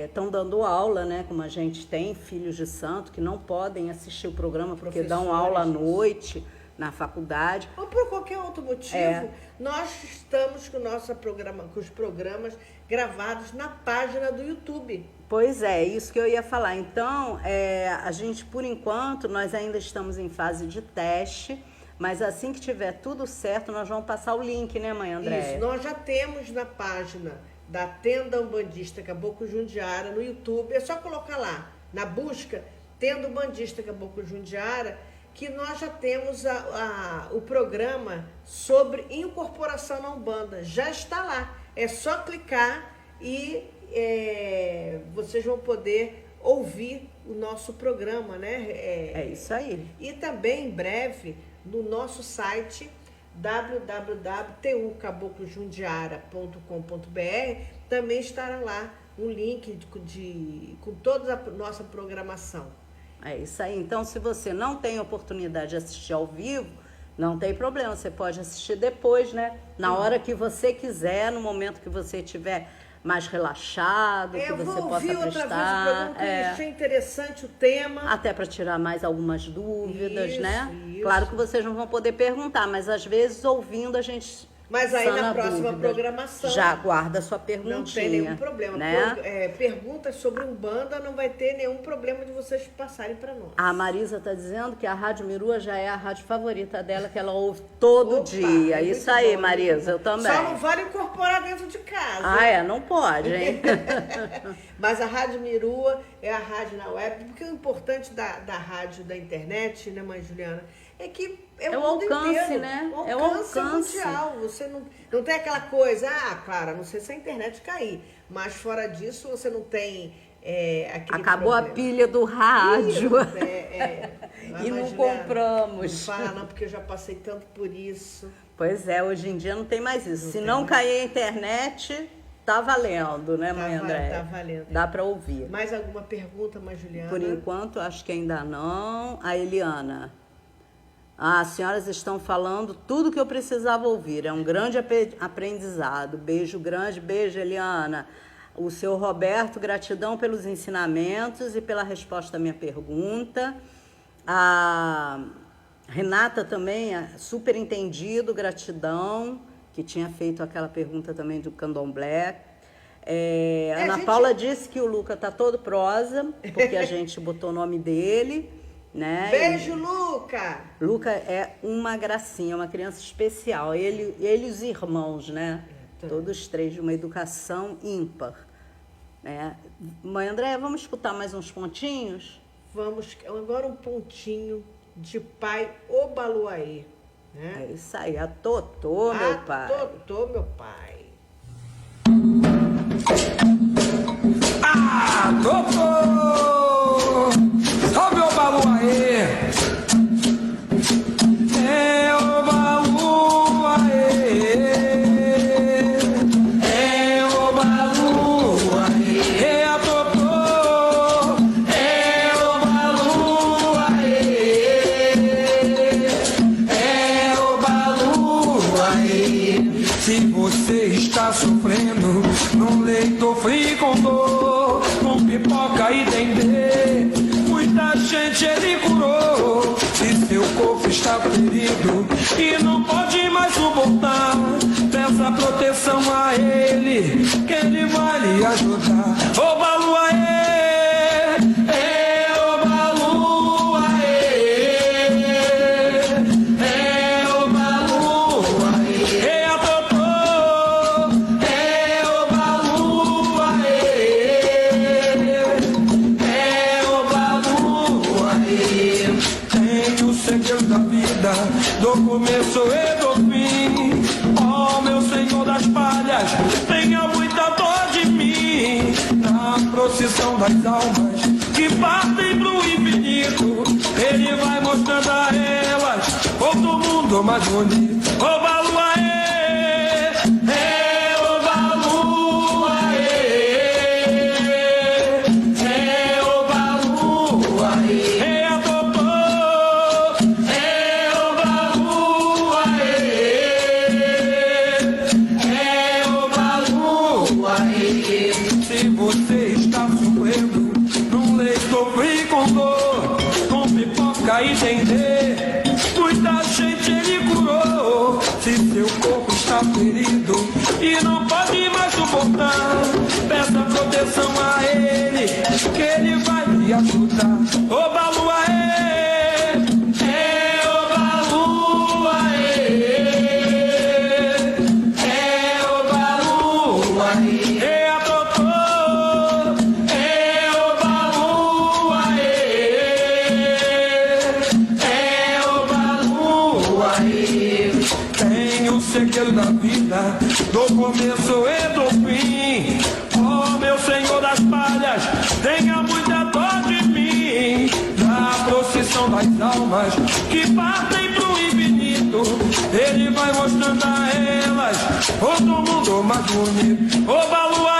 estão dando aula, né? Como a gente tem filhos de santo que não podem assistir o programa porque dão aula à noite na faculdade. Ou por qualquer outro motivo, nós estamos com os programas gravados na página do YouTube. Pois é, isso que eu ia falar. Então, a gente, por enquanto, nós ainda estamos em fase de teste, mas assim que tiver tudo certo, nós vamos passar o link, né, Mãe Andréia? Isso, nós já temos na página da Tenda Umbandista Caboclo Jundiara no YouTube, é só colocar lá, na busca, Tenda Umbandista Caboclo Jundiara, que nós já temos o programa sobre incorporação na Umbanda. Já está lá. É só clicar e vocês vão poder ouvir o nosso programa, né? É isso aí. E também, em breve, no nosso site www.tucaboclojundiara.com.br também estará lá um link com toda a nossa programação. É isso aí. Então, se você não tem oportunidade de assistir ao vivo, não tem problema. Você pode assistir depois, né? Na hora que você quiser, no momento que você estiver mais relaxado, que você possa prestar. Eu vou ouvir outra vez o programa, que eu achei interessante o tema. Até para tirar mais algumas dúvidas, isso, né? Isso. Claro que vocês não vão poder perguntar, mas às vezes ouvindo a gente... Mas aí na próxima programação... Já guarda a sua perguntinha. Não tem nenhum problema. Né? Perguntas sobre Umbanda não vai ter nenhum problema de vocês passarem para nós. A Marisa está dizendo que a Rádio Mirua já é a rádio favorita dela, que ela ouve todo dia. Isso aí, bom, Marisa, eu também. Só não vale incorporar dentro de casa. Não pode, hein? Mas a Rádio Mirua é a rádio na web, porque o importante da rádio da internet, né, mãe Juliana, é que é o alcance, inteiro, né? O alcance mundial. Você não tem aquela coisa, claro, não sei se a internet cair, mas fora disso você não tem aquele Acabou problema. A pilha do rádio. E não Juliana, compramos. Não fala não, porque eu já passei tanto por isso. Pois é, hoje em dia não tem mais isso. Se não cair a internet, tá valendo, né, mãe Andréia? Tá valendo. Dá para ouvir. Mais alguma pergunta, mãe Juliana? Por enquanto, acho que ainda não. A Eliana. As senhoras estão falando tudo que eu precisava ouvir. É um grande aprendizado. Beijo grande, beijo, Eliana. O seu Roberto, gratidão pelos ensinamentos e pela resposta à minha pergunta. A Renata também, super entendido, gratidão, que tinha feito aquela pergunta também do candomblé. Ana Paula disse que o Luca tá todo prosa, porque a gente botou o nome dele. Né? Beijo, Luca! Luca é uma gracinha, uma criança especial. Ele e os irmãos, né? Todos três de uma educação ímpar. Né? Mãe Andréia, vamos escutar mais uns pontinhos? Vamos, agora um pontinho de pai Obaluaê. Né? É isso aí, a Totô, meu pai. Totô, meu pai. Totô! Salve o Baluaê! É o Baluaê! É o Baluaê! É a Totô! É o Baluaê! É o Baluaê! Se você está sofrendo num leito frio com dor, com pipoca e dendê, muita gente ele curou. Se seu corpo está ferido e não pode mais suportar, peça proteção a ele, que ele vai lhe ajudar. Ô Baluaê! Do começo e do fim, ó meu Senhor das palhas, tenha muita dó de mim. Na procissão das almas que partem pro infinito, ele vai mostrando a elas outro mundo mais bonito. Ô Baluaê! E entender, muita gente ele curou. Se seu corpo está ferido e não pode mais suportar, peça proteção a ele, que ele vai lhe ajudar. Ô Baluaê! termina no começo e no fim. Oh, meu Senhor das palhas, tenha muita dó de mim. Na procissão das almas que partem pro infinito, Ele vai mostrando a elas outro mundo mais bonito. Ô, Balua,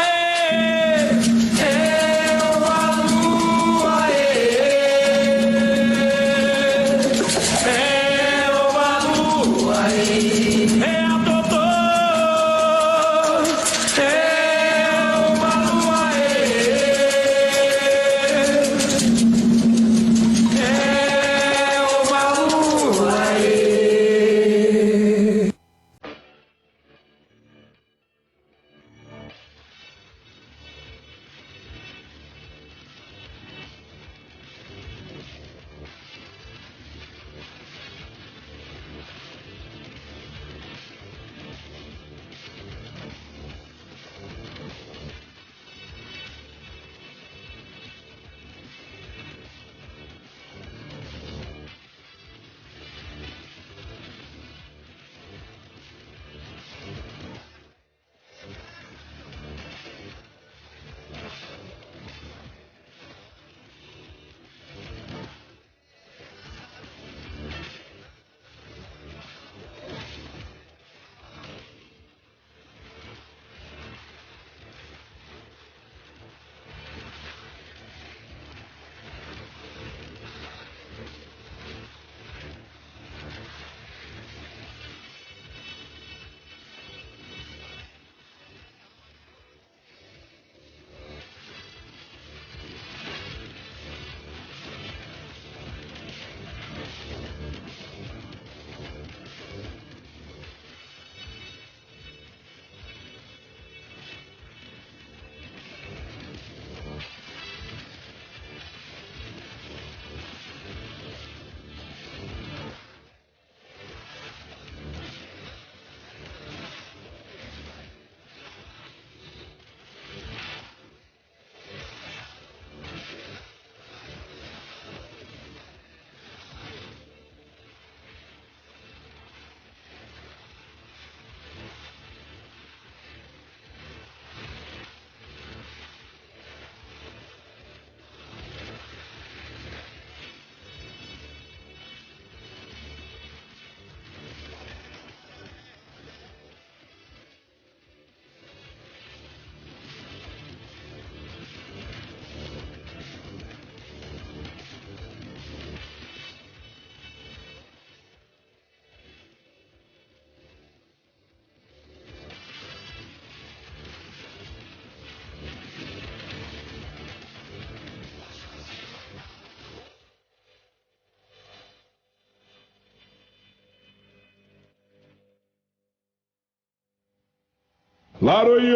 Laroie,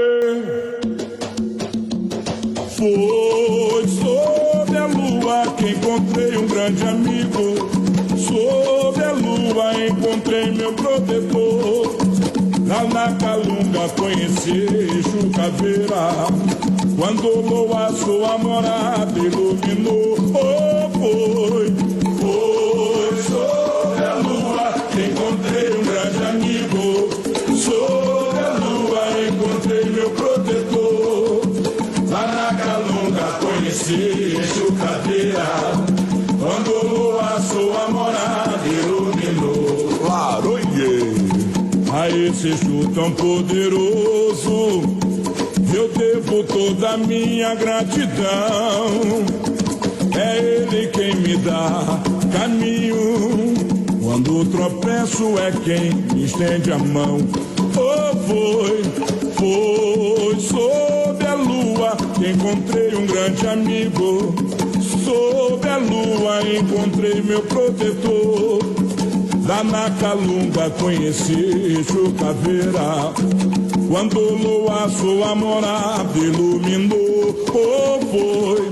foi sob a lua que encontrei um grande amigo. Sob a lua encontrei meu protetor. Lá na Calunga conheci Exu Caveira. Quando o luar sua morada iluminou. Oh, foi sob a lua que encontrei um grande amigo. Sob a lua encontrei meu protetor. Lá na Calunga conheci Exu Caveira. Quando o luar sua morada iluminou. Laroie, a esse Exu tão poderoso eu devo toda a minha gratidão. É Ele quem me dá caminho. Quando tropeço é quem me estende a mão. Oh, foi sob a lua que encontrei um grande amigo. Sob a lua encontrei meu protetor. Lá na Calunga conheci Exu Caveira. Quando o luar sua morada iluminou. Oh, foi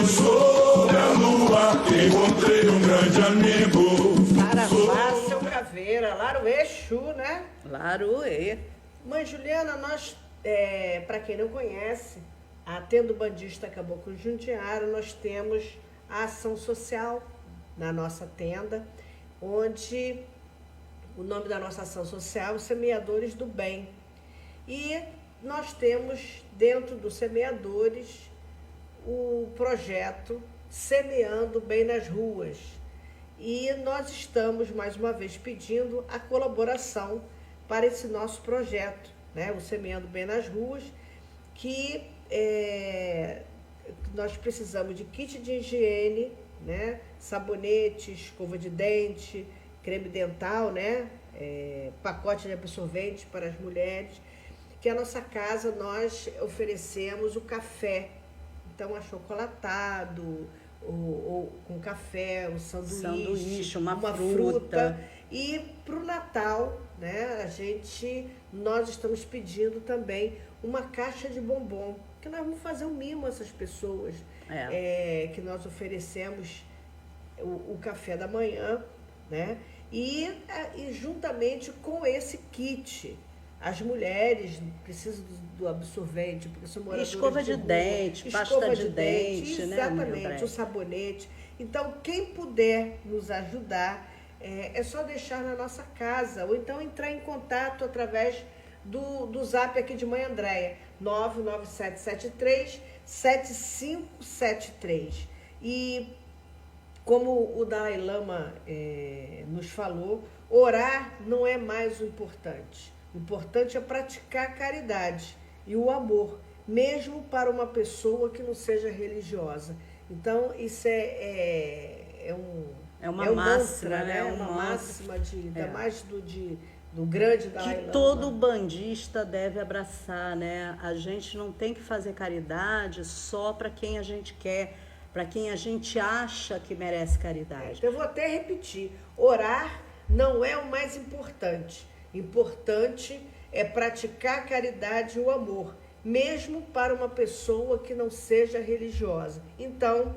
sob a lua que encontrei um grande amigo. Saravá, seu Caveira, Laroê Exu, né? Laroê. Mãe Juliana, nós, para quem não conhece, a Tenda Bandista Caboclo Jundiário, nós temos a ação social na nossa tenda, onde o nome da nossa ação social, os Semeadores do Bem. E nós temos dentro dos Semeadores o projeto Semeando Bem nas Ruas. E nós estamos, mais uma vez, pedindo a colaboração para esse nosso projeto, né? O Semeando Bem nas Ruas, que nós precisamos de kit de higiene, né? Sabonete, escova de dente, creme dental, né? Pacote de absorvente para as mulheres. Que a nossa casa nós oferecemos o café, então achocolatado, ou com café, o sanduíche, uma fruta. E para o Natal, né, nós estamos pedindo também uma caixa de bombom, que nós vamos fazer um mimo a essas pessoas, que nós oferecemos o café da manhã, né? E juntamente com esse kit, as mulheres precisam do absorvente, porque são moradoras escova de dente, pasta de dente, né? Exatamente, o sabonete. Então, quem puder nos ajudar, é só deixar na nossa casa, ou então entrar em contato através do zap aqui de Mãe Andréia, 99773-7573. E como o Dalai Lama nos falou, orar não é mais o importante. O importante é praticar a caridade e o amor, mesmo para uma pessoa que não seja religiosa. Então, isso é uma máxima, mantra, né? Uma máxima do grande Dalai Lama. Que todo bandista deve abraçar, né? A gente não tem que fazer caridade só para quem a gente quer, para quem a gente acha que merece caridade. Eu vou até repetir, orar não é o mais importante. Importante é praticar a caridade e o amor, mesmo para uma pessoa que não seja religiosa. Então,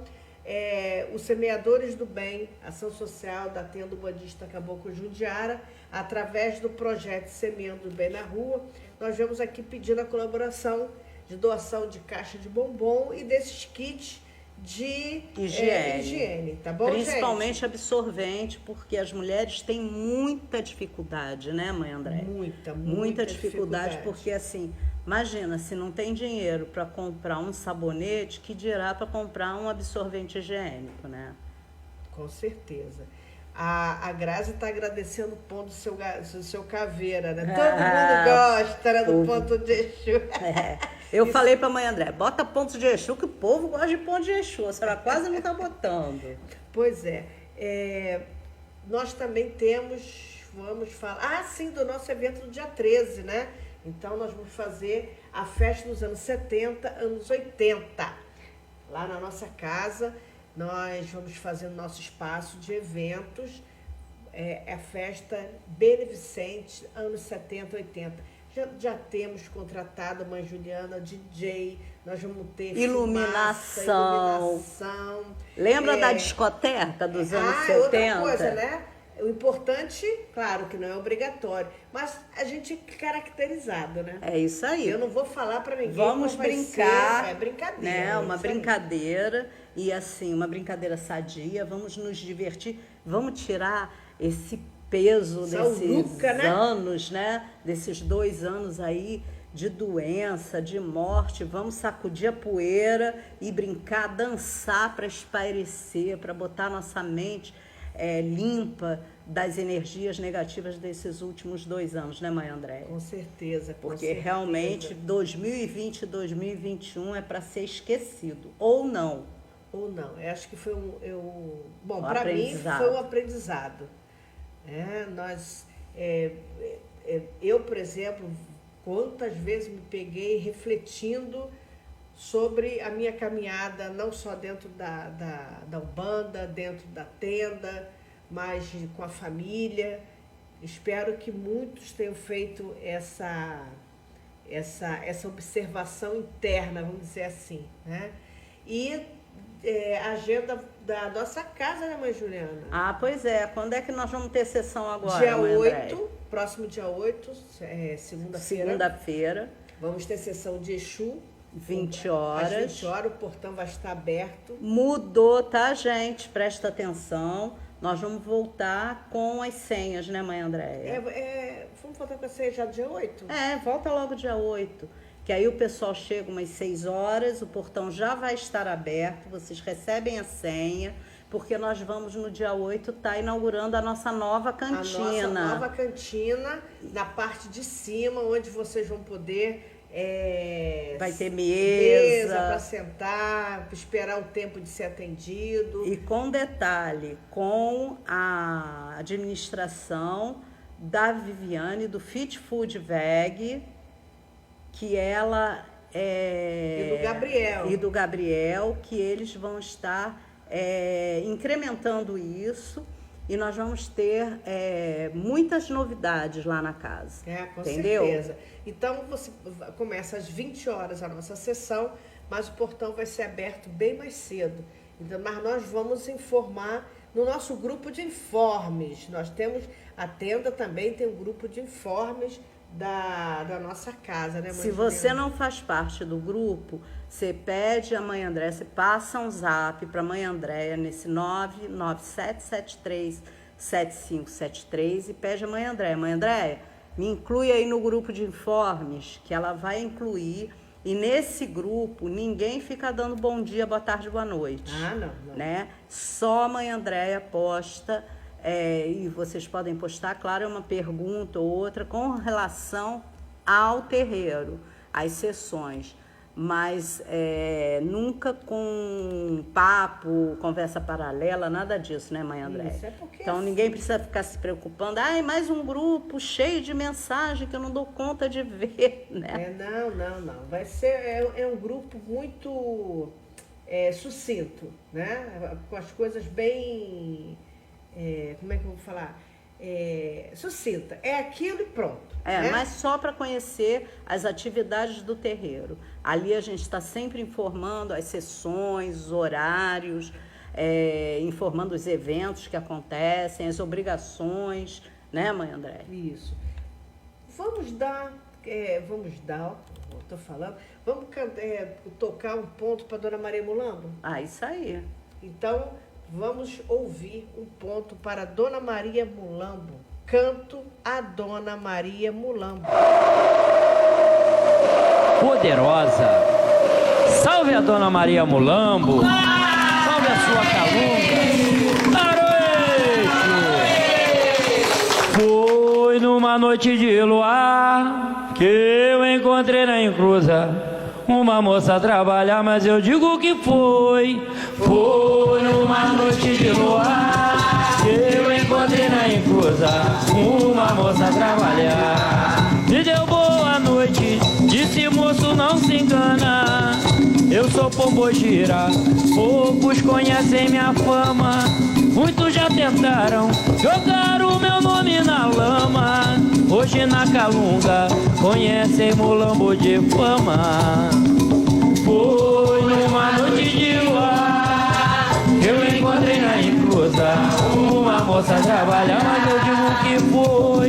os Semeadores do Bem, ação social da Tenda Umbandista Caboclo Jundiara, através do projeto Semeando Bem na Rua, nós vamos aqui pedindo a colaboração de doação de caixa de bombom e desses kits de higiene, tá bom, principalmente gente? Absorvente, porque as mulheres têm muita dificuldade, né, Mãe Andréia? Muita dificuldade, porque assim, imagina, se não tem dinheiro para comprar um sabonete, que dirá para comprar um absorvente higiênico, né? Com certeza. A Grazi está agradecendo o ponto do seu caveira, né? Todo mundo gosta, né, do ponto de Exu. Eu falei para a Mãe André, bota ponto de Exu, que o povo gosta de ponto de Exu. A senhora quase não está botando. Pois nós também vamos falar, sim, do nosso evento do dia 13, né? Então, nós vamos fazer a festa dos anos 70, anos 80. Lá na nossa casa, nós vamos fazer no nosso espaço de eventos, a festa beneficente, anos 70, 80. Já temos contratado a Mãe Juliana, DJ, nós vamos ter iluminação. Lembra da discoteca dos anos 70? Outra coisa, né? O importante, claro que não é obrigatório, mas a gente é caracterizado, né? É isso aí. Eu não vou falar para ninguém. Vamos brincar. É brincadeira. Né? Uma brincadeira. E assim, uma brincadeira sadia. Vamos nos divertir. Vamos tirar esse peso desses anos, né? Desses 2 anos aí de doença, de morte. Vamos sacudir a poeira e brincar, dançar para espairecer, para botar nossa mente limpa das energias negativas desses últimos 2 anos, né, Mãe Andréia? Com certeza. Porque realmente 2020 e 2021 é para ser esquecido, ou não. Ou não. Eu acho que foi bom, para mim foi um aprendizado. Eu, por exemplo, quantas vezes me peguei refletindo sobre a minha caminhada, não só dentro da Umbanda, dentro da tenda, mas com a família. Espero que muitos tenham feito essa observação interna, vamos dizer assim, né? E a agenda da nossa casa, né, Mãe Juliana? Pois é. Quando é que nós vamos ter sessão agora, dia 8, próximo dia 8, segunda-feira. Segunda-feira. Vamos ter sessão de Exu. 20 horas. Às 20 horas, o portão vai estar aberto. Mudou, tá, gente? Presta atenção. nós vamos voltar com as senhas, né, mãe Andréia? Vamos voltar com a senha já dia 8? Volta logo dia 8. Que aí o pessoal chega umas 6 horas, o portão já vai estar aberto, vocês recebem a senha, porque nós vamos no dia 8 estar inaugurando a nossa nova cantina. A nossa nova cantina, na parte de cima, onde vocês vão poder... vai ter mesa para sentar, esperar o tempo de ser atendido. E com detalhe, com a administração da Viviane, do Fit Food Veg, que ela e do Gabriel, que eles vão estar incrementando isso, e nós vamos ter muitas novidades lá na casa. Com entendeu? Certeza. Então, você começa às 20 horas a nossa sessão, mas o portão vai ser aberto bem mais cedo. Então, mas nós vamos informar no nosso grupo de informes. Nós temos, a tenda também tem um grupo de informes da nossa casa, né, mãe? Se você não faz parte do grupo, você pede a mãe Andréia, você passa um zap para a mãe Andréia nesse 99773-7573 e pede a mãe Andréia. Mãe Andréia, me inclui aí no grupo de informes, que ela vai incluir. E nesse grupo, ninguém fica dando bom dia, boa tarde, boa noite. Não. Né? Só a mãe Andréia posta... e vocês podem postar, claro, uma pergunta ou outra com relação ao terreiro, às sessões, mas nunca com papo, conversa paralela, nada disso, né, mãe Andréia? Isso, então ninguém precisa ficar se preocupando, mais um grupo cheio de mensagem que eu não dou conta de ver, né? Não. Vai ser um grupo muito sucinto, né? Com as coisas bem... como é que eu vou falar? Sucinta. É aquilo e pronto. Né? Mas só para conhecer as atividades do terreiro. Ali a gente está sempre informando as sessões, os horários, informando os eventos que acontecem, as obrigações, né, mãe Andréia? Isso. Vamos tocar um ponto para Dona Maria Mulambo? Isso aí. Então, vamos ouvir um ponto para Dona Maria Mulambo. Canto a Dona Maria Mulambo. Poderosa. Salve a Dona Maria Mulambo. Salve a sua calunga. Foi numa noite de luar que eu encontrei na encruza uma moça a trabalhar, mas eu digo que foi numa noite de luar que eu encontrei na encruza uma moça a trabalhar. Me deu boa noite, disse moço não se engana, eu sou Pombogira, poucos conhecem minha fama, muitos já tentaram jogar o meu nome na lama. Hoje na Calunga conhecem Mulambo de fama. Foi numa noite de luar que eu encontrei na encruza uma moça a trabalhar, mas eu digo que foi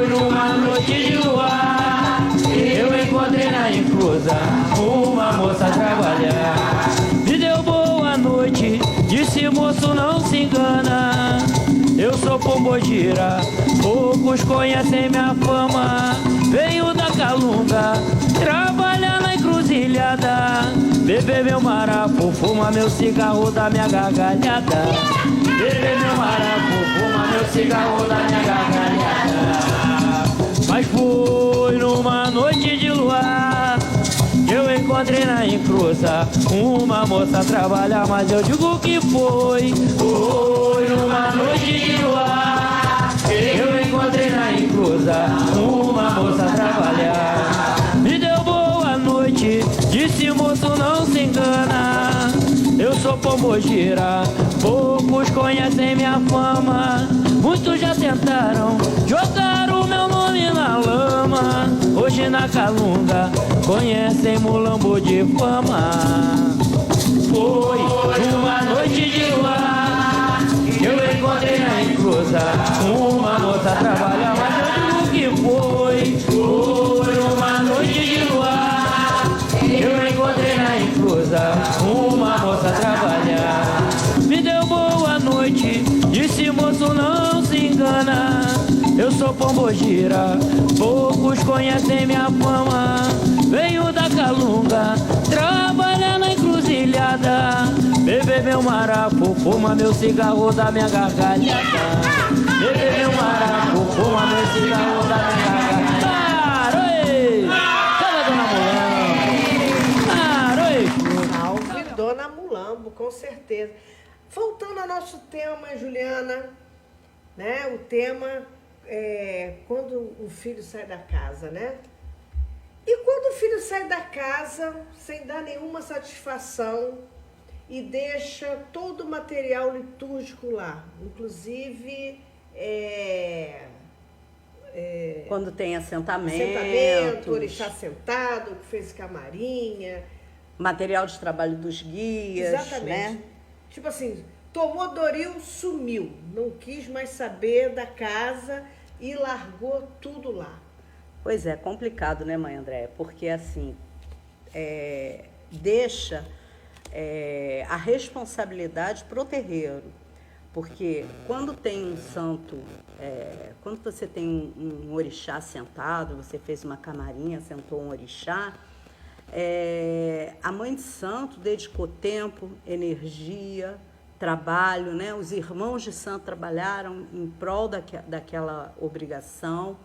numa noite de luar que eu encontrei na encruza uma moça a trabalhar. Me deu boa noite, disse moço não se engana, eu sou Pombogira, poucos conhecem minha fama. Venho da Calunga, trabalhar na encruzilhada, beber meu marapu, fuma meu cigarro da minha gargalhada. Beber meu marapu, fuma meu cigarro da minha gargalhada. Mas foi numa noite de luar que eu encontrei na encruza uma moça a trabalhar, mas eu digo que foi numa noite de luar que eu encontrei na encruza uma moça a trabalhar. Me deu boa noite, disse moço não se engana, eu sou Pombogira, poucos conhecem minha fama, muitos já tentaram jogar o meu nome na lama. Hoje na Calunga conhecem Mulambo de fama. Foi numa noite de luar que eu encontrei na encruza uma moça a trabalhar, mas eu digo que foi numa noite de luar que eu encontrei na encruza uma moça a trabalhar. Me deu boa noite, sou pombogira, poucos conhecem minha fama. Venho da Calunga, trabalhar na encruzilhada, beber meu maracu, fuma meu cigarro da minha gargalhada. Beber meu maracu, fuma meu cigarro da minha gargalhada. Aroê! Cadê Dona Mulambo? Aroê! Salve Dona Mulambo, com certeza. Voltando ao nosso tema, Juliana, né? O tema é quando o filho sai da casa, né? E quando o filho sai da casa sem dar nenhuma satisfação e deixa todo o material litúrgico lá, inclusive Quando tem assentamento, orixá sentado, que fez camarinha, material de trabalho dos guias, exatamente. né? Tipo assim, tomou Doril, sumiu, não quis mais saber da casa e largou tudo lá. Pois é, complicado, né, mãe Andréia? Porque, assim, deixa a responsabilidade pro terreiro. Porque quando tem um santo, quando você tem um orixá sentado, você fez uma camarinha, sentou um orixá, a mãe de santo dedicou tempo, energia, trabalho, né? Os irmãos de santo trabalharam em prol daquela obrigação.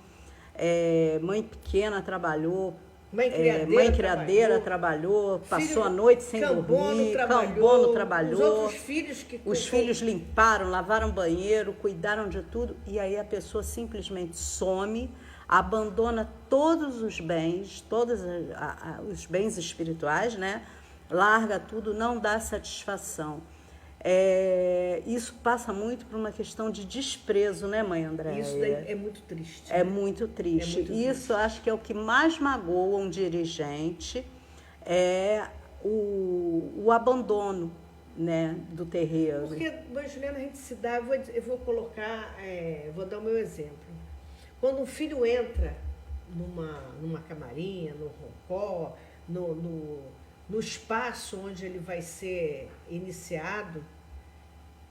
Mãe pequena trabalhou, mãe criadeira trabalhou, passou a noite sem dormir, Cambono trabalhou, os filhos limparam, lavaram banheiro, cuidaram de tudo, e aí a pessoa simplesmente some, abandona todos os bens, os bens espirituais, né? Larga tudo, não dá satisfação. Isso passa muito por uma questão de desprezo, né, mãe Andréia? Isso daí é muito triste. É muito triste. Isso acho que é o que mais magoa um dirigente, o abandono, né, do terreiro. Porque, mãe Juliana, a gente se dá, eu vou colocar, vou dar o meu exemplo. Quando um filho entra numa camarinha, no roncó, no espaço onde ele vai ser iniciado,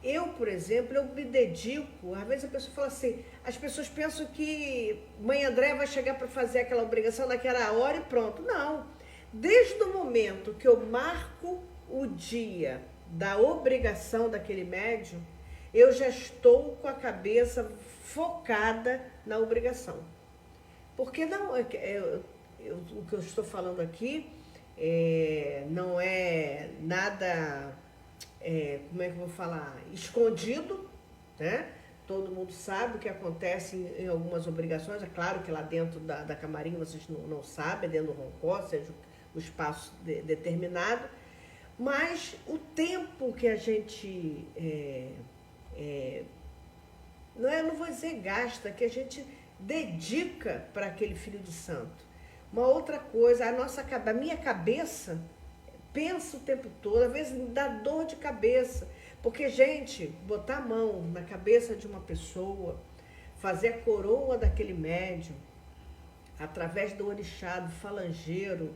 eu, por exemplo, eu me dedico, às vezes a pessoa fala assim, as pessoas pensam que mãe Andréia vai chegar para fazer aquela obrigação naquela hora e pronto. Não, desde o momento que eu marco o dia da obrigação daquele médium, eu já estou com a cabeça focada na obrigação. Porque não, o que eu estou falando aqui não é nada, como é que eu vou falar, escondido, né? Todo mundo sabe o que acontece em algumas obrigações. É claro que lá dentro da camarinha vocês não sabem, dentro do roncó, seja o espaço determinado, mas o tempo que a gente, não vou dizer gasta, que a gente dedica para aquele filho de santo. Uma outra coisa, a minha cabeça pensa o tempo todo, às vezes dá dor de cabeça. Porque, gente, botar a mão na cabeça de uma pessoa, fazer a coroa daquele médium, através do orixá, do falangeiro,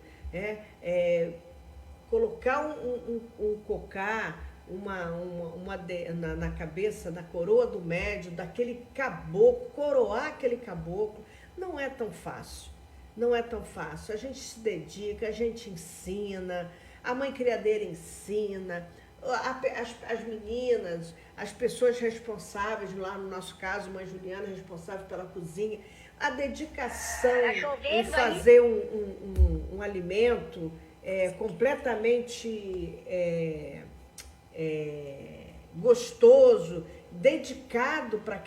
colocar um cocá na cabeça, na coroa do médium, daquele caboclo, coroar aquele caboclo, não é tão fácil. Não é tão fácil. A gente se dedica, a gente ensina, a mãe criadeira ensina, as meninas, as pessoas responsáveis, lá no nosso caso, mãe Juliana, responsável pela cozinha, a dedicação em fazer um alimento completamente gostoso, dedicado para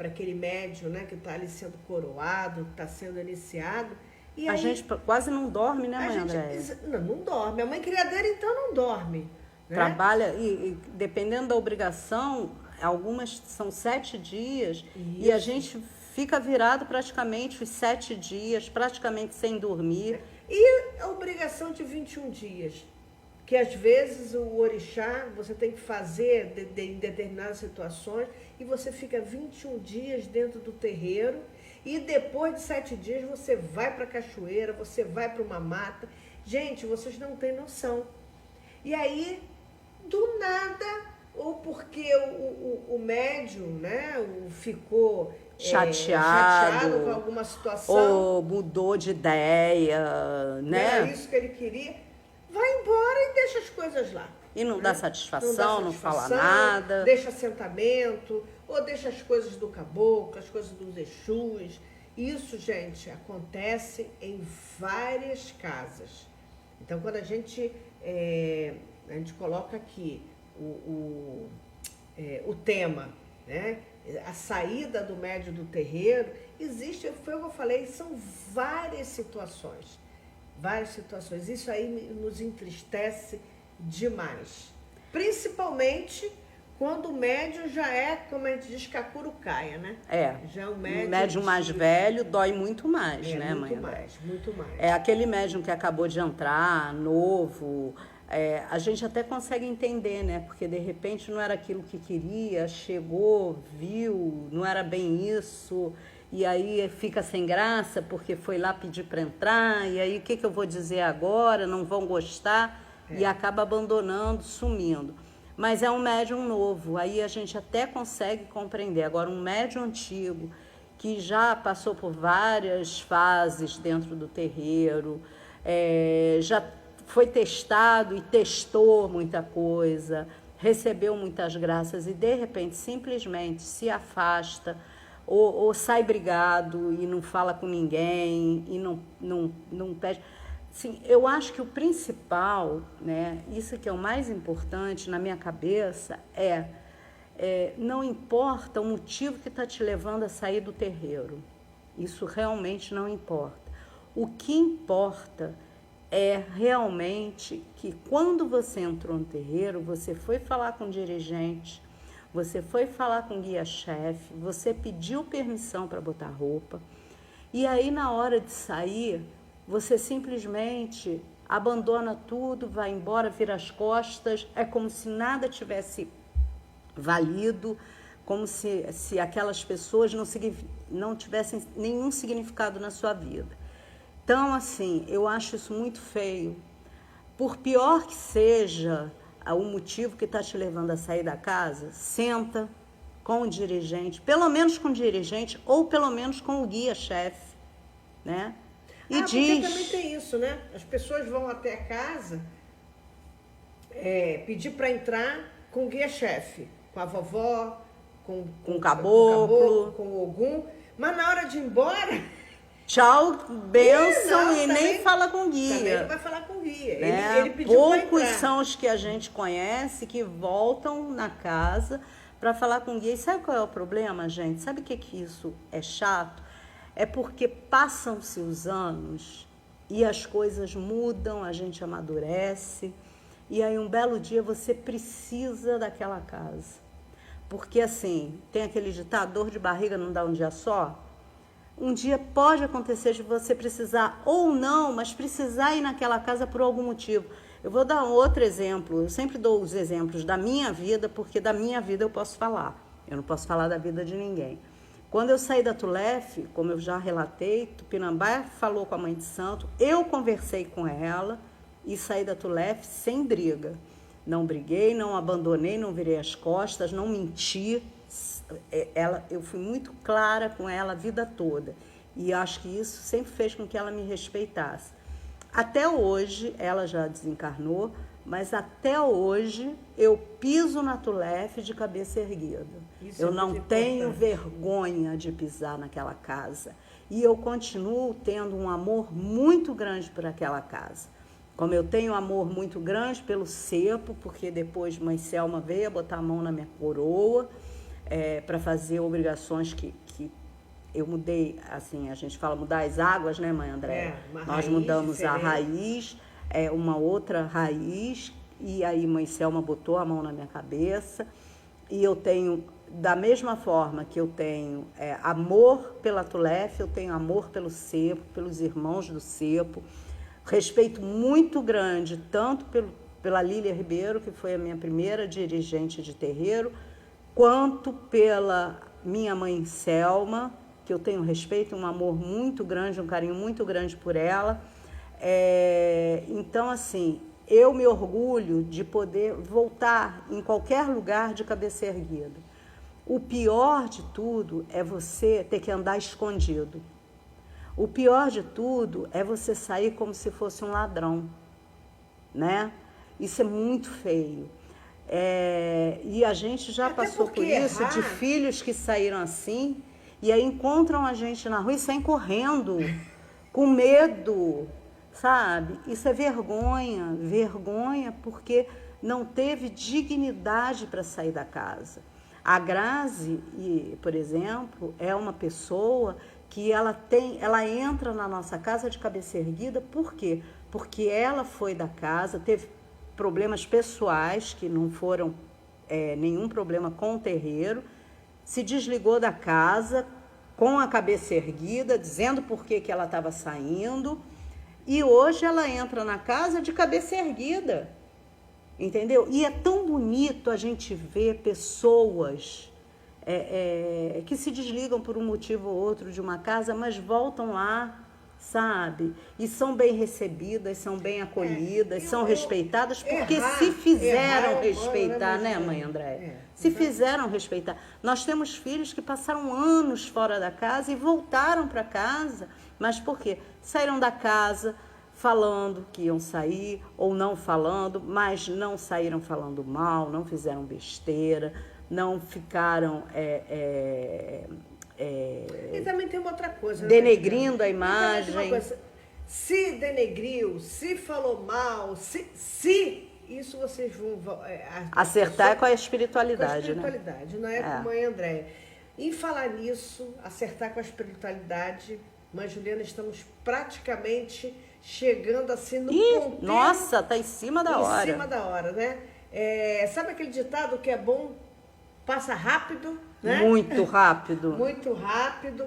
aquele médium, né, que está ali sendo coroado, que está sendo iniciado. E a aí, gente quase não dorme, né, mãe Andréia? Não dorme. A mãe criadeira, então, não dorme. Né? Trabalha, e dependendo da obrigação, algumas são 7 dias, Isso. E a gente fica virado praticamente os 7 dias, praticamente sem dormir. E a obrigação de 21 dias? Que às vezes o orixá você tem que fazer em determinadas situações e você fica 21 dias dentro do terreiro e depois de 7 dias você vai para a cachoeira, você vai para uma mata. Gente, vocês não têm noção. E aí, do nada, ou porque o médium, né, ficou chateado com alguma situação, ou mudou de ideia, né? Era isso que ele queria, vai embora e deixa as coisas lá. E não né? dá satisfação, não fala nada. Deixa assentamento, ou deixa as coisas do caboclo, as coisas dos Exus. Isso, gente, acontece em várias casas. Então, quando a gente coloca aqui o tema, né? A saída do médium do terreiro, existe, foi o que eu falei, são várias situações. Várias situações. Isso aí nos entristece demais. Principalmente quando o médium já é, como a gente diz, cacurucaia, né? Já é um médium mais velho dói muito mais, né, mãe? Muito mais. É aquele médium que acabou de entrar, novo, a gente até consegue entender, né? Porque de repente não era aquilo que queria, chegou, viu, não era bem isso, e aí fica sem graça porque foi lá pedir para entrar, e aí o que eu vou dizer agora? Não vão gostar, e acaba abandonando, sumindo. Mas é um médium novo, aí a gente até consegue compreender. Agora, um médium antigo, que já passou por várias fases dentro do terreiro, já foi testado e testou muita coisa, recebeu muitas graças e, de repente, simplesmente se afasta ou sai brigado e não fala com ninguém e não pede... Sim, eu acho que o principal, né, isso que é o mais importante na minha cabeça não importa o motivo que está te levando a sair do terreiro. Isso realmente não importa. O que importa é realmente que quando você entrou no terreiro, você foi falar com o dirigente, você foi falar com o guia-chefe, você pediu permissão para botar roupa, e aí na hora de sair, você simplesmente abandona tudo, vai embora, vira as costas, é como se nada tivesse valido, como se aquelas pessoas não tivessem nenhum significado na sua vida. Então, assim, eu acho isso muito feio. Por pior que seja o motivo que está te levando a sair da casa, senta com o dirigente, pelo menos com o dirigente ou pelo menos com o guia-chefe, né? E porque também tem isso, né? As pessoas vão até a casa pedir para entrar com o guia-chefe, com a vovó, com o caboclo, com o Ogum, mas na hora de ir embora... Tchau, bênção, e nem fala com o guia. Também não vai falar com o guia. Né? Ele pediu para entrar. Poucos são os que a gente conhece que voltam na casa para falar com o guia. E sabe qual é o problema, gente? Sabe o que isso é chato? É porque passam-se os anos e as coisas mudam, a gente amadurece, e aí um belo dia você precisa daquela casa. Porque assim, tem aquele ditado, dor de barriga não dá um dia só. Um dia pode acontecer de você precisar ou não, mas precisar ir naquela casa por algum motivo. Eu vou dar um outro exemplo, eu sempre dou os exemplos da minha vida, porque da minha vida eu posso falar. Eu não posso falar da vida de ninguém. Quando eu saí da Tulef, como eu já relatei, Tupinambá falou com a Mãe de Santo, eu conversei com ela e saí da Tulef sem briga. Não briguei, não abandonei, não virei as costas, não menti. Eu fui muito clara com ela a vida toda. E acho que isso sempre fez com que ela me respeitasse. Até hoje, ela já desencarnou, mas até hoje eu piso na Tulef de cabeça erguida. Eu não tenho vergonha de pisar naquela casa. E eu continuo tendo um amor muito grande por aquela casa. Como eu tenho amor muito grande pelo cepo, porque depois Mãe Selma veio a botar a mão na minha coroa para fazer obrigações que eu mudei, assim, a gente fala mudar as águas, né, Mãe Andréia? Nós mudamos diferente. A raiz, uma outra raiz, e aí Mãe Selma botou a mão na minha cabeça, e eu tenho, da mesma forma que eu tenho amor pela Tulef, eu tenho amor pelo cepo, pelos irmãos do cepo, respeito muito grande, tanto pela Lília Ribeiro, que foi a minha primeira dirigente de terreiro, quanto pela minha mãe Selma, que eu tenho respeito, um amor muito grande, um carinho muito grande por ela. Então, assim, eu me orgulho de poder voltar em qualquer lugar de cabeça erguida. O pior de tudo é você ter que andar escondido. O pior de tudo é você sair como se fosse um ladrão, né? Isso é muito feio. E a gente já passou por isso, de filhos que saíram assim, e aí encontram a gente na rua e saem correndo, com medo, sabe? Isso é vergonha, vergonha porque não teve dignidade para sair da casa. A Grazi, por exemplo, é uma pessoa que ela entra na nossa casa de cabeça erguida, por quê? Porque ela foi da casa, teve problemas pessoais, que não foram nenhum problema com o terreiro, se desligou da casa com a cabeça erguida, dizendo por que ela estava saindo, e hoje ela entra na casa de cabeça erguida, entendeu? E é tão bonito a gente ver pessoas que se desligam por um motivo ou outro de uma casa, mas voltam lá, sabe? E são bem recebidas, são bem acolhidas, são respeitadas, porque se fizeram respeitar, né, mãe Andréia? Se fizeram respeitar. Nós temos filhos que passaram anos fora da casa e voltaram para casa, mas por quê? Saíram da casa falando que iam sair, ou não falando, mas não saíram falando mal, não fizeram besteira, não ficaram... E também tem uma outra coisa, denegrindo a E imagem. também tem uma coisa, se denegriu, se falou mal, se isso vocês vão... Acertar com a espiritualidade, com a espiritualidade, né? Não é com a mãe Andréia. Em falar nisso, acertar com a espiritualidade, mãe Juliana, estamos praticamente chegando assim no ponteiro. Nossa, tá em cima da hora. Em cima da hora, né? Sabe aquele ditado que é bom, passa rápido, né? Muito rápido. Muito rápido.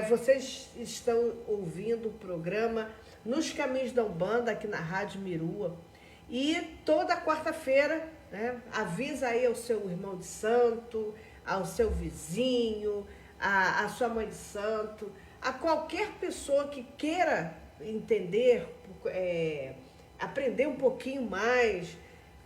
Vocês estão ouvindo o programa Nos Caminhos da Umbanda, aqui na Rádio Mirua. E toda quarta-feira, né, avisa aí ao seu irmão de santo, ao seu vizinho, à sua mãe de santo, a qualquer pessoa que queira entender, aprender um pouquinho mais,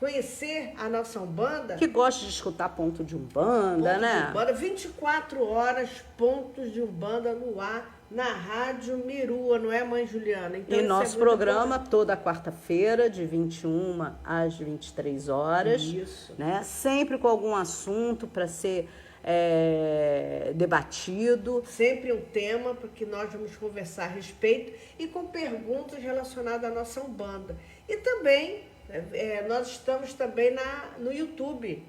conhecer a nossa Umbanda. Que gosta de escutar ponto de Umbanda, né? De Umbanda, 24 horas, pontos de Umbanda no ar, na Rádio Mirua, não é, mãe Juliana? Então, e nosso programa toda quarta-feira, de 21 às 23 horas. Isso. Né? Sempre com algum assunto para ser debatido. Sempre um tema, porque nós vamos conversar a respeito e com perguntas relacionadas à nossa Umbanda. E também, nós estamos também no YouTube,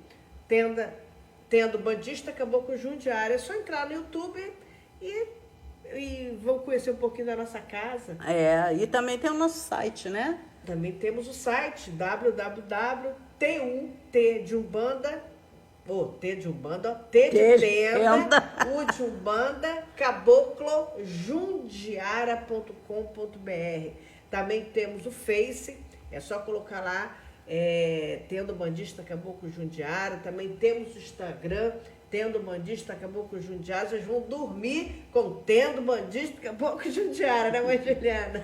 tendo Bandista Caboclo Jundiário. É só entrar no YouTube e vão conhecer um pouquinho da nossa casa. E também tem o nosso site, né? Também temos o site www.T de Umbanda, T de Umbanda, T de Tenda, U de Umbanda, caboclojundiara.com.br. Também temos o Face, é só colocar lá, Tendo Bandista Caboclo Jundiário. Também temos o Instagram, Tendo Bandista Caboclo Jundiário. Vocês vão dormir com Tendo Bandista Caboclo Jundiário, né, mãe Juliana?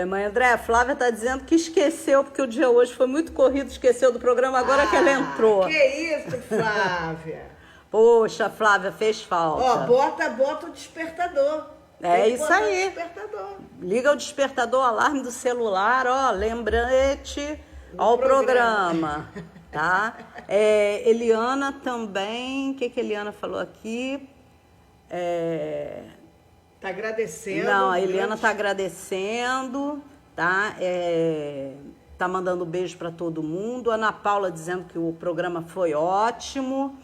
Mãe Andréia, a Flávia está dizendo que esqueceu, porque o dia hoje foi muito corrido, esqueceu do programa, agora que ela entrou. Que isso, Flávia? Poxa, Flávia, fez falta. Bota o despertador. Isso aí. Despertador. Liga o despertador, alarme do celular, lembrete ao programa. Tá? Eliana também, o que Eliana falou aqui? Tá agradecendo. Não, a Eliana tá agradecendo, tá? Tá mandando beijo para todo mundo. A Ana Paula dizendo que o programa foi ótimo.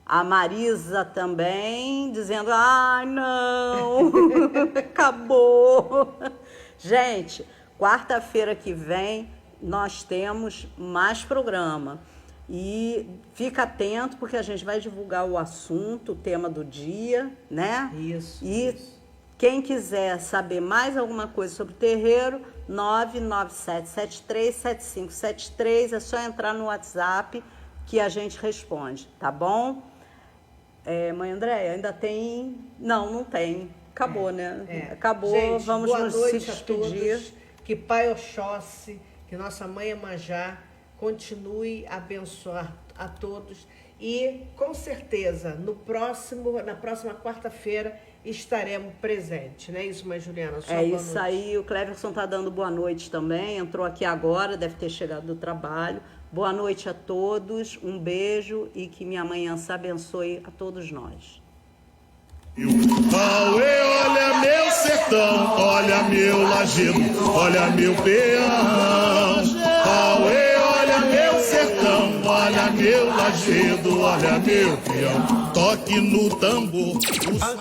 A Marisa também dizendo, ai não, acabou. Gente, quarta-feira que vem nós temos mais programa. E fica atento, porque a gente vai divulgar o assunto, o tema do dia, né? Isso. Quem quiser saber mais alguma coisa sobre o terreiro, 997737573, é só entrar no WhatsApp que a gente responde, tá bom? Mãe Andréia, ainda tem... Não tem. Acabou, né? Acabou, gente, vamos boa nos noite se despedir. A todos. Que Pai Oxóssi, Que nossa mãe Iemanjá continue a abençoar a todos e, com certeza, na próxima quarta-feira estaremos presentes, não é isso, mãe Juliana? É isso aí, o Cleverson está dando boa noite também, entrou aqui agora, deve ter chegado do trabalho. Boa noite a todos, um beijo e que minha mãe Ança abençoe a todos nós. Auê, olha meu sertão, olha meu lajedo, olha meu peão. Auê, olha meu sertão, olha meu lajedo, olha meu peão. Toque no tambor.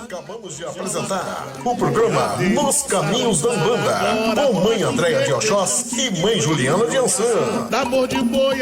Acabamos de apresentar o programa Nos Caminhos da Umbanda, com mãe Andréia de Oxós e mãe Juliana de Ançã. Tambor de boi.